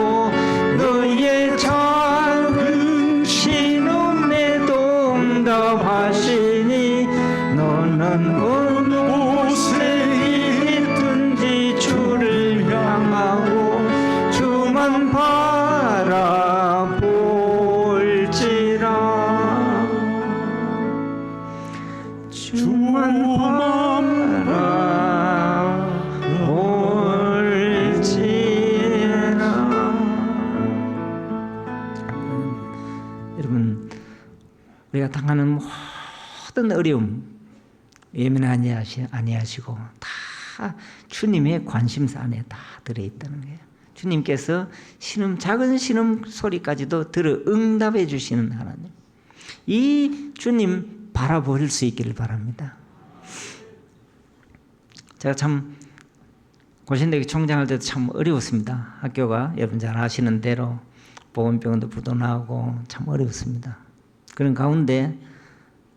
너의 작은 신음에도 응답하시니 너는 어느 곳에 있든지 주를 향하고 주만 바라볼지라. 주만 바라볼지라. 여러분, 우리가 당하는 모든 어려움 예민하지 아니하시고 다 주님의 관심사 안에 다 들어있다는 거예요. 주님께서 작은 신음 소리까지도 들어 응답해 주시는 하나님, 이 주님 바라볼 수 있기를 바랍니다. 제가 참 고신대교 총장할 때도 참 어려웠습니다. 학교가 여러분 잘 아시는 대로 보건병원도 부도나고 참 어려웠습니다. 그런 가운데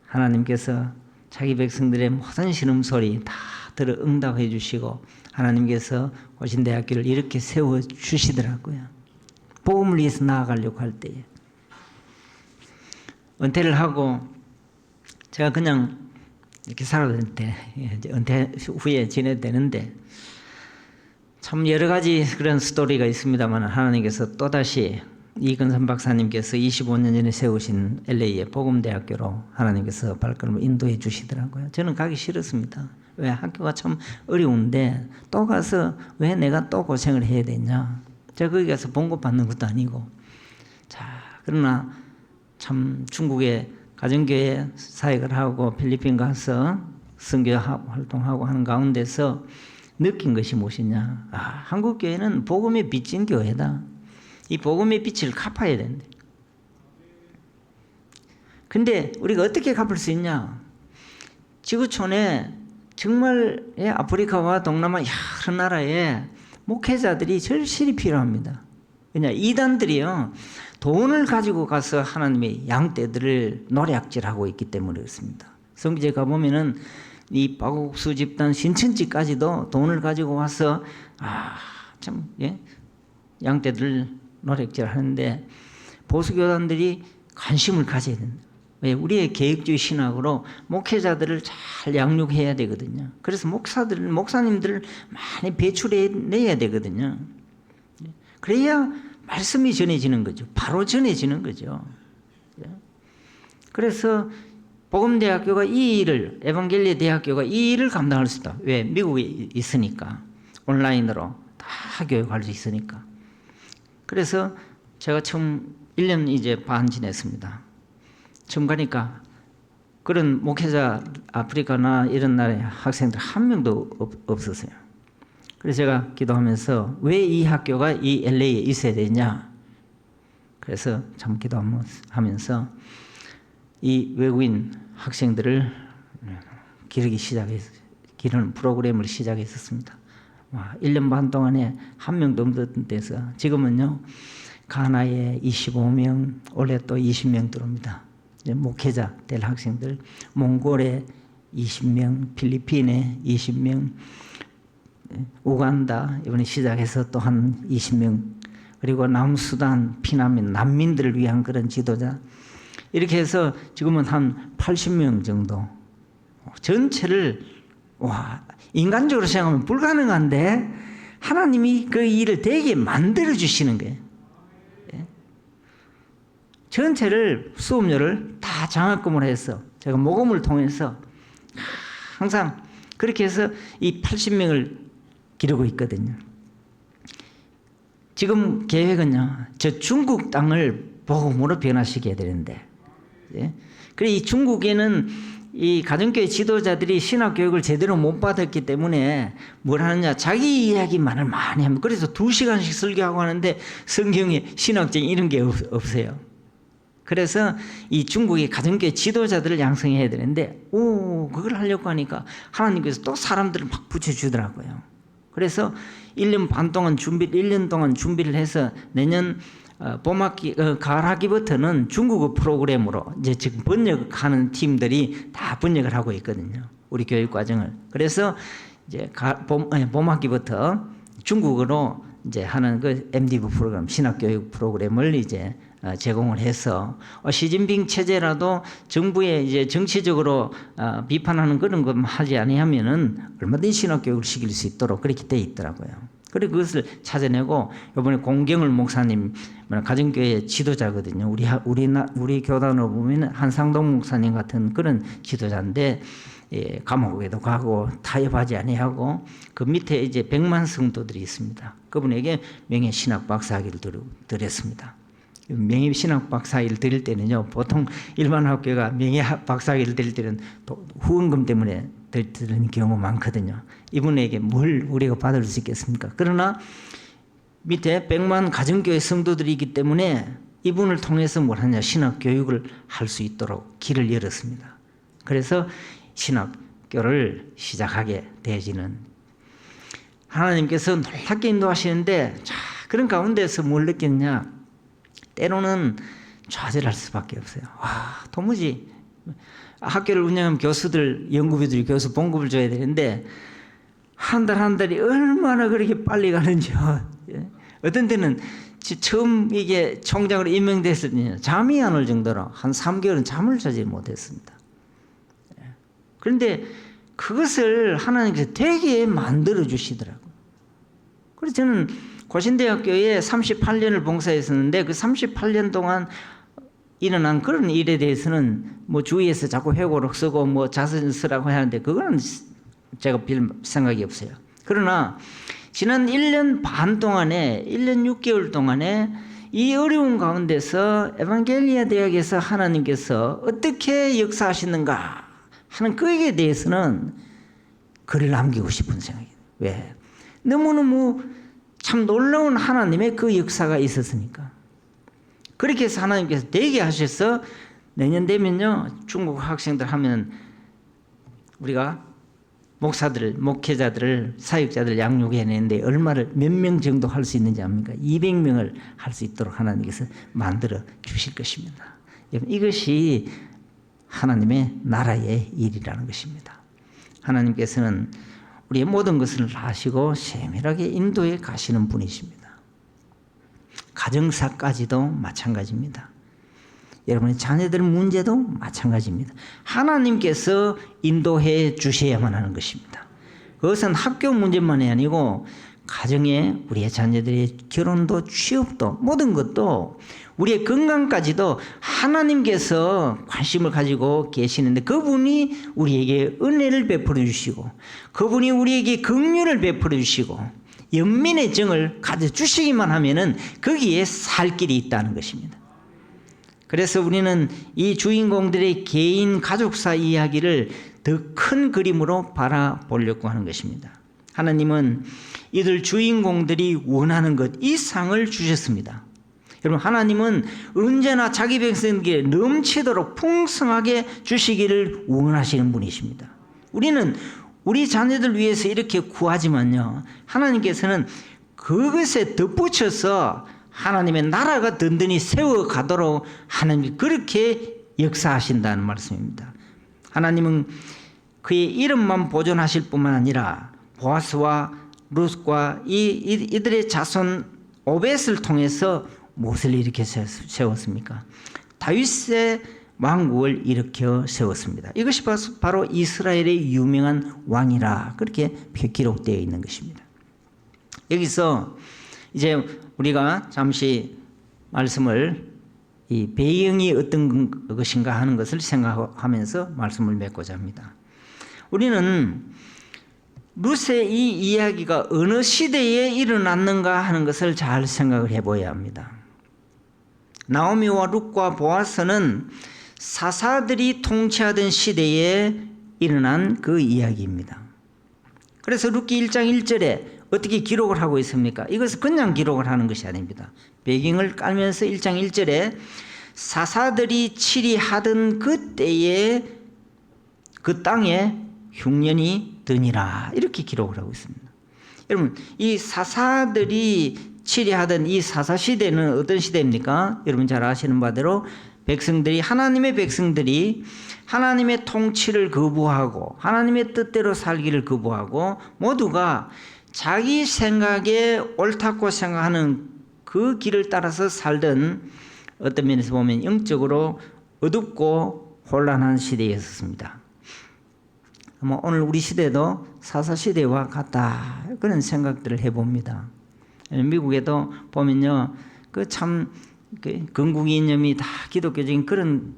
하나님께서 자기 백성들의 모든 신음소리 다 들어 응답해 주시고 하나님께서 고신대학교를 이렇게 세워주시더라고요. 복음을 위해서 나아가려고 할 때에. 은퇴를 하고 제가 그냥 이렇게 살아도 때 은퇴 후에 지내도 되는데 참 여러 가지 그런 스토리가 있습니다만 하나님께서 또다시 이근삼 박사님께서 25년 전에 세우신 LA의 복음대학교로 하나님께서 발걸음을 인도해 주시더라고요. 저는 가기 싫었습니다. 왜? 학교가 참 어려운데 또 가서 왜 내가 또 고생을 해야 되냐. 제가 거기 가서 봉급 받는 것도 아니고. 자, 그러나 참 중국에 가정교회 사역을 하고 필리핀 가서 선교 활동하고 하는 가운데서 느낀 것이 무엇이냐. 한국 교회는 복음의 빚진 교회다. 이 복음의 빚을 갚아야 된다. 근데 우리가 어떻게 갚을 수 있냐? 지구촌에 정말 아프리카와 동남아 여러 나라에 목회자들이 절실히 필요합니다. 왜냐? 이단들이요, 돈을 가지고 가서 하나님의 양떼들을 노략질하고 있기 때문에 그렇습니다. 성경에 가보면은 이 박옥수 집단 신천지까지도 돈을 가지고 와서 양떼들 노략질 하는데 보수교단들이 관심을 가져야 된다. 왜? 우리의 계획주의 신학으로 목회자들을 잘 양육해야 되거든요. 그래서 목사님들을 많이 배출해내야 되거든요. 그래야 말씀이 전해지는 거죠. 바로 전해지는 거죠. 그래서 복음대학교가 이 일을, 에반겔리아 대학교가 이 일을 감당할 수 있다. 왜? 미국에 있으니까. 온라인으로 다 교육할 수 있으니까. 그래서 제가 처음 1년 이제 반 지냈습니다. 처음 가니까 그런 목회자 아프리카나 이런 나라의 학생들 한 명도 없었어요. 그래서 제가 기도하면서 왜 이 학교가 이 LA에 있어야 되냐. 그래서 참 기도하면서 이 외국인 학생들을 기르는 프로그램을 시작했었습니다. 1년 반 동안에 한 명도 없던 데서 지금은요, 가나에 25명, 올해 또 20명 들어옵니다. 목회자 될 학생들, 몽골에 20명, 필리핀에 20명, 우간다 이번에 시작해서 또 한 20명, 그리고 남수단 피난민, 난민들을 위한 그런 지도자, 이렇게 해서 지금은 한 80명 정도. 전체를 인간적으로 생각하면 불가능한데 하나님이 그 일을 되게 만들어 주시는 거예요. 전체를 수업료를 다 장학금을 해서 제가 모금을 통해서 항상 그렇게 해서 이 80명을 기르고 있거든요. 지금 계획은요, 저 중국 땅을 복음으로 변화시켜야 되는데, 그래 이 중국에는 이 가정교회 지도자들이 신학 교육을 제대로 못 받았기 때문에 뭘 하느냐, 자기 이야기만을 많이 합니다. 그래서 2시간씩 설교하고 하는데 성경에 신학적인 이런 게 없어요. 그래서 이 중국의 가정교회 지도자들을 양성해야 되는데, 그걸 하려고 하니까 하나님께서 또 사람들을 막 붙여주더라고요. 그래서 1년 반 동안 1년 동안 준비를 해서 내년 봄학기, 가을학기부터는 중국어 프로그램으로 이제 지금 번역하는 팀들이 다 번역을 하고 있거든요. 우리 교육 과정을. 그래서 이제 봄학기부터 중국어로 이제 하는 그 MDV 프로그램, 신학교육 프로그램을 이제 제공을 해서 시진핑 체제라도 정부에 이제 정치적으로 비판하는 그런 것 하지 아니하면은 얼마든지 신학교육을 시킬 수 있도록 그렇게 돼 있더라고요. 그리고 그것을 찾아내고 이번에 공경을 목사님 가정교회 지도자거든요. 우리 교단으로 보면 한상동 목사님 같은 그런 지도자인데, 감옥에도 가고 타협하지 아니하고 그 밑에 이제 100만 성도들이 있습니다. 그분에게 명예 신학 박사학위를 드렸습니다. 명예 신학 박사학위를 드릴 때는요, 보통 일반 학교가 명예 박사학위를 드릴 때는 또 후원금 때문에 드리는 경우가 많거든요. 이분에게 뭘 우리가 받을 수 있겠습니까? 그러나 밑에 100만 가정교회 성도들이 있기 때문에 이분을 통해서 뭘 하냐, 신학 교육을 할 수 있도록 길을 열었습니다. 그래서 신학교를 시작하게 되어지는, 하나님께서 놀랍게 인도하시는데, 그런 가운데서 뭘 느꼈냐, 때로는 좌절할 수밖에 없어요. 도무지 학교를 운영하면 교수들, 연구비들이 교수 봉급을 줘야 되는데 한 달 한 달이 얼마나 그렇게 빨리 가는지요. 어떤 때는 처음 이게 총장으로 임명됐을 때 잠이 안 올 정도로 한 3개월은 잠을 자지 못했습니다. 그런데 그것을 하나님께서 되게 만들어 주시더라고요. 그래서 저는 고신대학교에 38년을 봉사했었는데 그 38년 동안 일어난 그런 일에 대해서는 뭐 주위에서 자꾸 회고록 쓰고 뭐 자선 쓰라고 하는데 그거는 제가 별 생각이 없어요. 그러나 지난 1년 반 동안에 1년 6개월 동안에 이 어려운 가운데서 에반겔리아 대학에서 하나님께서 어떻게 역사하시는가 하는 거기에 대해서는 글을 남기고 싶은 생각이에요. 왜? 너무너무 참 놀라운 하나님의 그 역사가 있었으니까. 그렇게 해서 하나님께서 되게 하셔서 내년 되면요, 중국 학생들 하면 우리가 목사들을, 목회자들을, 사역자들을 양육해내는데 얼마를 몇 명 정도 할 수 있는지 압니까? 200명을 할 수 있도록 하나님께서 만들어 주실 것입니다. 이것이 하나님의 나라의 일이라는 것입니다. 하나님께서는 우리의 모든 것을 아시고 세밀하게 인도해 가시는 분이십니다. 가정사까지도 마찬가지입니다. 여러분의 자녀들 문제도 마찬가지입니다. 하나님께서 인도해 주셔야만 하는 것입니다. 그것은 학교 문제만이 아니고 가정에 우리의 자녀들의 결혼도 취업도 모든 것도 우리의 건강까지도 하나님께서 관심을 가지고 계시는데 그분이 우리에게 은혜를 베풀어 주시고 그분이 우리에게 긍휼을 베풀어 주시고 연민의 정을 가져주시기만 하면은 거기에 살 길이 있다는 것입니다. 그래서 우리는 이 주인공들의 개인 가족사 이야기를 더 큰 그림으로 바라보려고 하는 것입니다. 하나님은 이들 주인공들이 원하는 것 이상을 주셨습니다. 여러분, 하나님은 언제나 자기 백성에게 넘치도록 풍성하게 주시기를 원하시는 분이십니다. 우리는 우리 자녀들 위해서 이렇게 구하지만요, 하나님께서는 그것에 덧붙여서 하나님의 나라가 든든히 세워가도록 하나님이 그렇게 역사하신다는 말씀입니다. 하나님은 그의 이름만 보존하실 뿐만 아니라 보아스와 룻과 이들의 자손 오벳을 통해서 무엇을 일으켜 세웠습니까? 다윗의 왕국을 일으켜 세웠습니다. 이것이 바로 이스라엘의 유명한 왕이라 그렇게 기록되어 있는 것입니다. 여기서 이제 우리가 잠시 말씀을 이 배경이 어떤 것인가 하는 것을 생각하면서 말씀을 맺고자 합니다. 우리는 룻의 이 이야기가 어느 시대에 일어났는가 하는 것을 잘 생각을 해봐야 합니다. 나오미와 룻과 보아스는 사사들이 통치하던 시대에 일어난 그 이야기입니다. 그래서 룻기 1장 1절에 어떻게 기록을 하고 있습니까? 이것은 그냥 기록을 하는 것이 아닙니다. 배경을 깔면서 1장 1절에 사사들이 치리하던 그때에 그 땅에 흉년이 드니라 이렇게 기록을 하고 있습니다. 여러분, 이 사사들이 치리하던 이 사사 시대는 어떤 시대입니까? 여러분 잘 아시는 바대로 하나님의 백성들이 하나님의 통치를 거부하고 하나님의 뜻대로 살기를 거부하고 모두가 자기 생각에 옳다고 생각하는 그 길을 따라서 살던 어떤 면에서 보면 영적으로 어둡고 혼란한 시대였습니다. 오늘 우리 시대도 사사시대와 같다 그런 생각들을 해봅니다. 미국에도 보면요, 건국 이념이 다 기독교적인 그런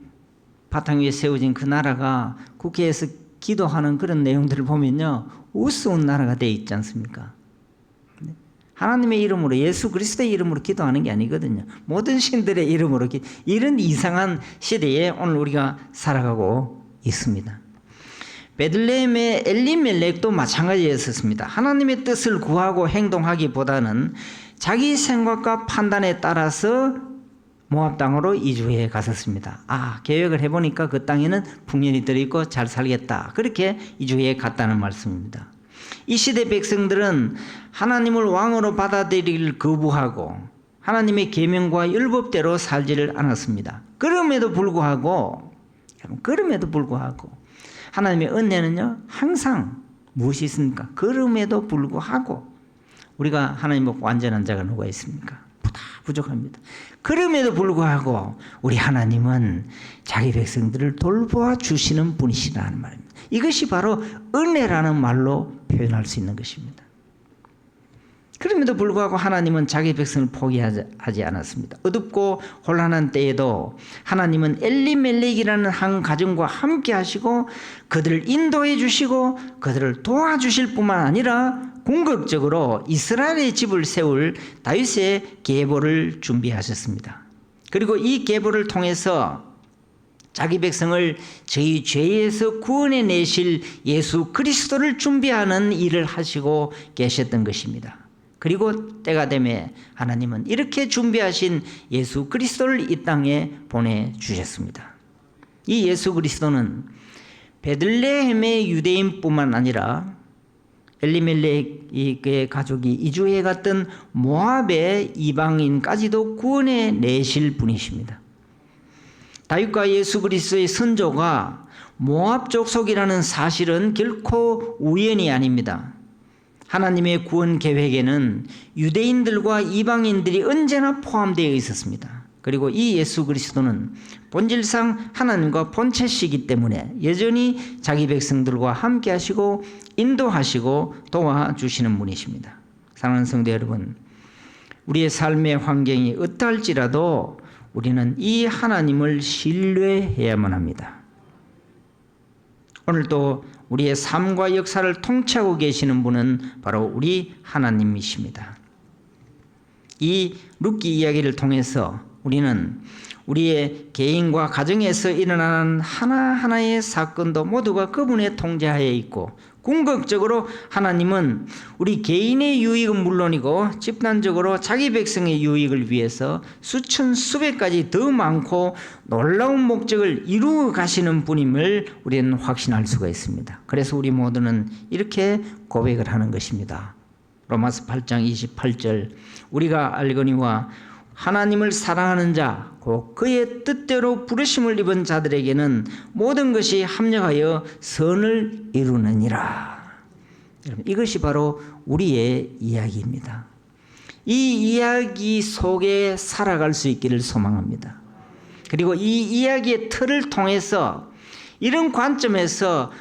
바탕 위에 세워진 그 나라가 국회에서 기도하는 그런 내용들을 보면요, 우스운 나라가 되어 있지 않습니까? 하나님의 이름으로, 예수 그리스도의 이름으로 기도하는 게 아니거든요. 모든 신들의 이름으로 이런 이상한 시대에 오늘 우리가 살아가고 있습니다. 베들레헴의 엘리멜렉도 마찬가지였습니다. 하나님의 뜻을 구하고 행동하기보다는 자기 생각과 판단에 따라서 모압 땅으로 이주해 갔었습니다. 계획을 해보니까 그 땅에는 풍년이 들어있고 잘 살겠다. 그렇게 이주해 갔다는 말씀입니다. 이 시대 백성들은 하나님을 왕으로 받아들이기를 거부하고 하나님의 계명과 율법대로 살지를 않았습니다. 그럼에도 불구하고 하나님의 은혜는요, 항상 무엇이 있습니까? 그럼에도 불구하고 우리가 하나님 보고 완전한 자가 누가 있습니까? 다 부족합니다. 그럼에도 불구하고 우리 하나님은 자기 백성들을 돌보아 주시는 분이시라는 말입니다. 이것이 바로 은혜라는 말로 표현할 수 있는 것입니다. 그럼에도 불구하고 하나님은 자기 백성을 포기하지 않았습니다. 어둡고 혼란한 때에도 하나님은 엘리멜렉이라는 한 가정과 함께 하시고 그들을 인도해 주시고 그들을 도와주실 뿐만 아니라 궁극적으로 이스라엘의 집을 세울 다윗의 계보를 준비하셨습니다. 그리고 이 계보를 통해서 자기 백성을 저희 죄에서 구원해 내실 예수 그리스도를 준비하는 일을 하시고 계셨던 것입니다. 그리고 때가 되매 하나님은 이렇게 준비하신 예수 그리스도를 이 땅에 보내주셨습니다. 이 예수 그리스도는 베들레헴의 유대인뿐만 아니라 엘리멜렉의 가족이 이주해 갔던 모압의 이방인까지도 구원해 내실 분이십니다. 다윗과 예수 그리스도의 선조가 모압 족속이라는 사실은 결코 우연이 아닙니다. 하나님의 구원 계획에는 유대인들과 이방인들이 언제나 포함되어 있었습니다. 그리고 이 예수 그리스도는 본질상 하나님과 본체시기 때문에 여전히 자기 백성들과 함께 하시고 인도하시고 도와주시는 분이십니다. 사랑하는 성도 여러분, 우리의 삶의 환경이 어떠할지라도 우리는 이 하나님을 신뢰해야만 합니다. 오늘도 우리의 삶과 역사를 통치하고 계시는 분은 바로 우리 하나님이십니다. 이 룻기 이야기를 통해서 우리는 우리의 개인과 가정에서 일어나는 하나하나의 사건도 모두가 그분의 통제하에 있고, 궁극적으로 하나님은 우리 개인의 유익은 물론이고 집단적으로 자기 백성의 유익을 위해서 수천 수백 가지 더 많고 놀라운 목적을 이루어 가시는 분임을 우리는 확신할 수가 있습니다. 그래서 우리 모두는 이렇게 고백을 하는 것입니다. 로마서 8장 28절, 우리가 알거니와 하나님을 사랑하는 자, 곧 그의 뜻대로 부르심을 입은 자들에게는 모든 것이 합력하여 선을 이루느니라. 여러분, 이것이 바로 우리의 이야기입니다. 이 이야기 속에 살아갈 수 있기를 소망합니다. 그리고 이 이야기의 틀을 통해서 이런 관점에서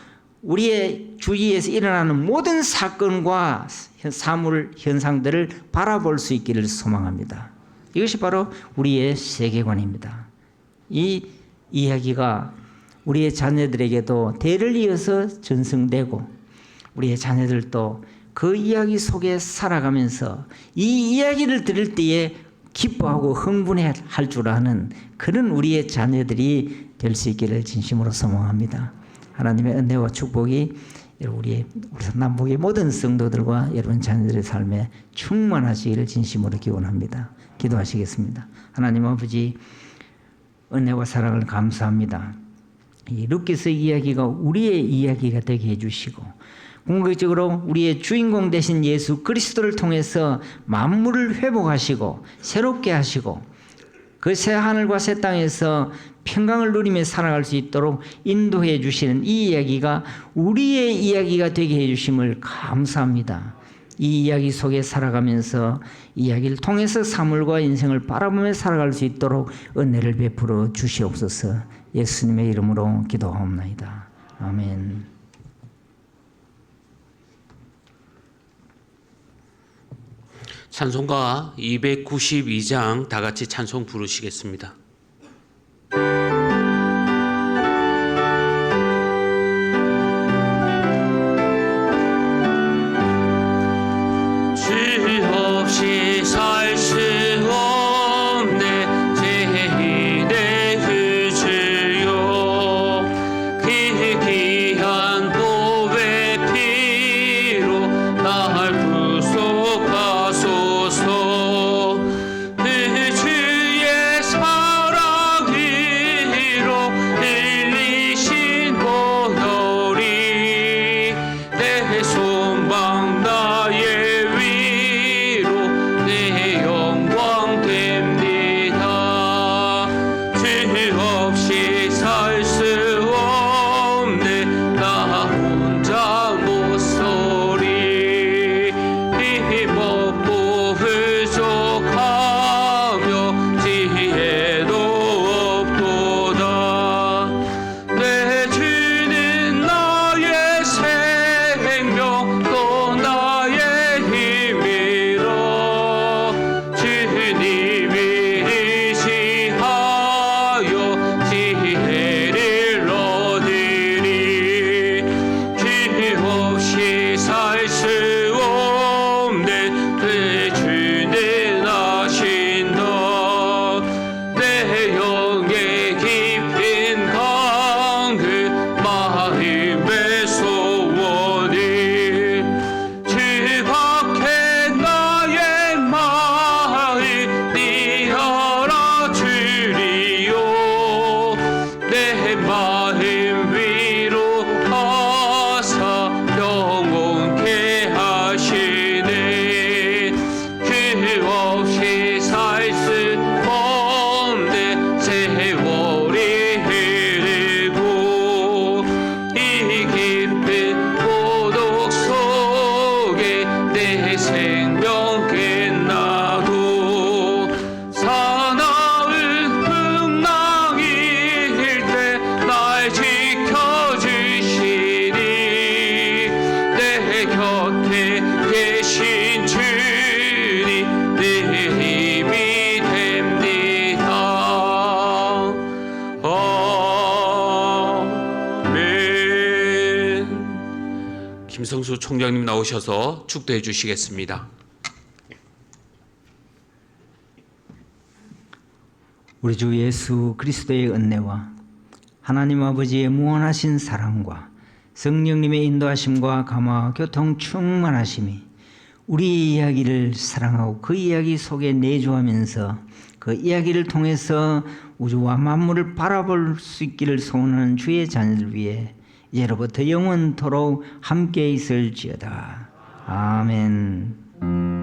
우리의 주위에서 일어나는 모든 사건과 사물, 현상들을 바라볼 수 있기를 소망합니다. 이것이 바로 우리의 세계관입니다. 이 이야기가 우리의 자녀들에게도 대를 이어서 전승되고 우리의 자녀들도 그 이야기 속에 살아가면서 이 이야기를 들을 때에 기뻐하고 흥분해 할 줄 아는 그런 우리의 자녀들이 될 수 있기를 진심으로 소망합니다. 하나님의 은혜와 축복이 우리 남북의 모든 성도들과 여러분 자녀들의 삶에 충만하시기를 진심으로 기원합니다. 기도하시겠습니다. 하나님 아버지, 은혜와 사랑을 감사합니다. 이 룻기서 이야기가 우리의 이야기가 되게 해주시고 궁극적으로 우리의 주인공 되신 예수 그리스도를 통해서 만물을 회복하시고 새롭게 하시고 그 새 하늘과 새 땅에서 평강을 누리며 살아갈 수 있도록 인도해 주시는 이 이야기가 우리의 이야기가 되게 해주심을 감사합니다. 이 이야기 속에 살아가면서 이야기를 통해서 사물과 인생을 바라보며 살아갈 수 있도록 은혜를 베풀어 주시옵소서. 예수님의 이름으로 기도하옵나이다. 아멘. 찬송가 292장 다 같이 찬송 부르시겠습니다. 주 없이 살 수 없네 죄인의 그 주요 그 귀한 보배 피로 날 구속하소서 그 주의 사랑 김성수 총장님 나오셔서 축도해 주시겠습니다. 우리 주 예수 그리스도의 은혜와 하나님 아버지의 무한하신 사랑과 성령님의 인도하심과 감화 교통 충만하심이 우리 이야기를 사랑하고 그 이야기 속에 내주하면서 그 이야기를 통해서 우주와 만물을 바라볼 수 있기를 소원하는 주의 자녀들 위해 이제로부터 영원토록 함께 있을지어다. 아멘.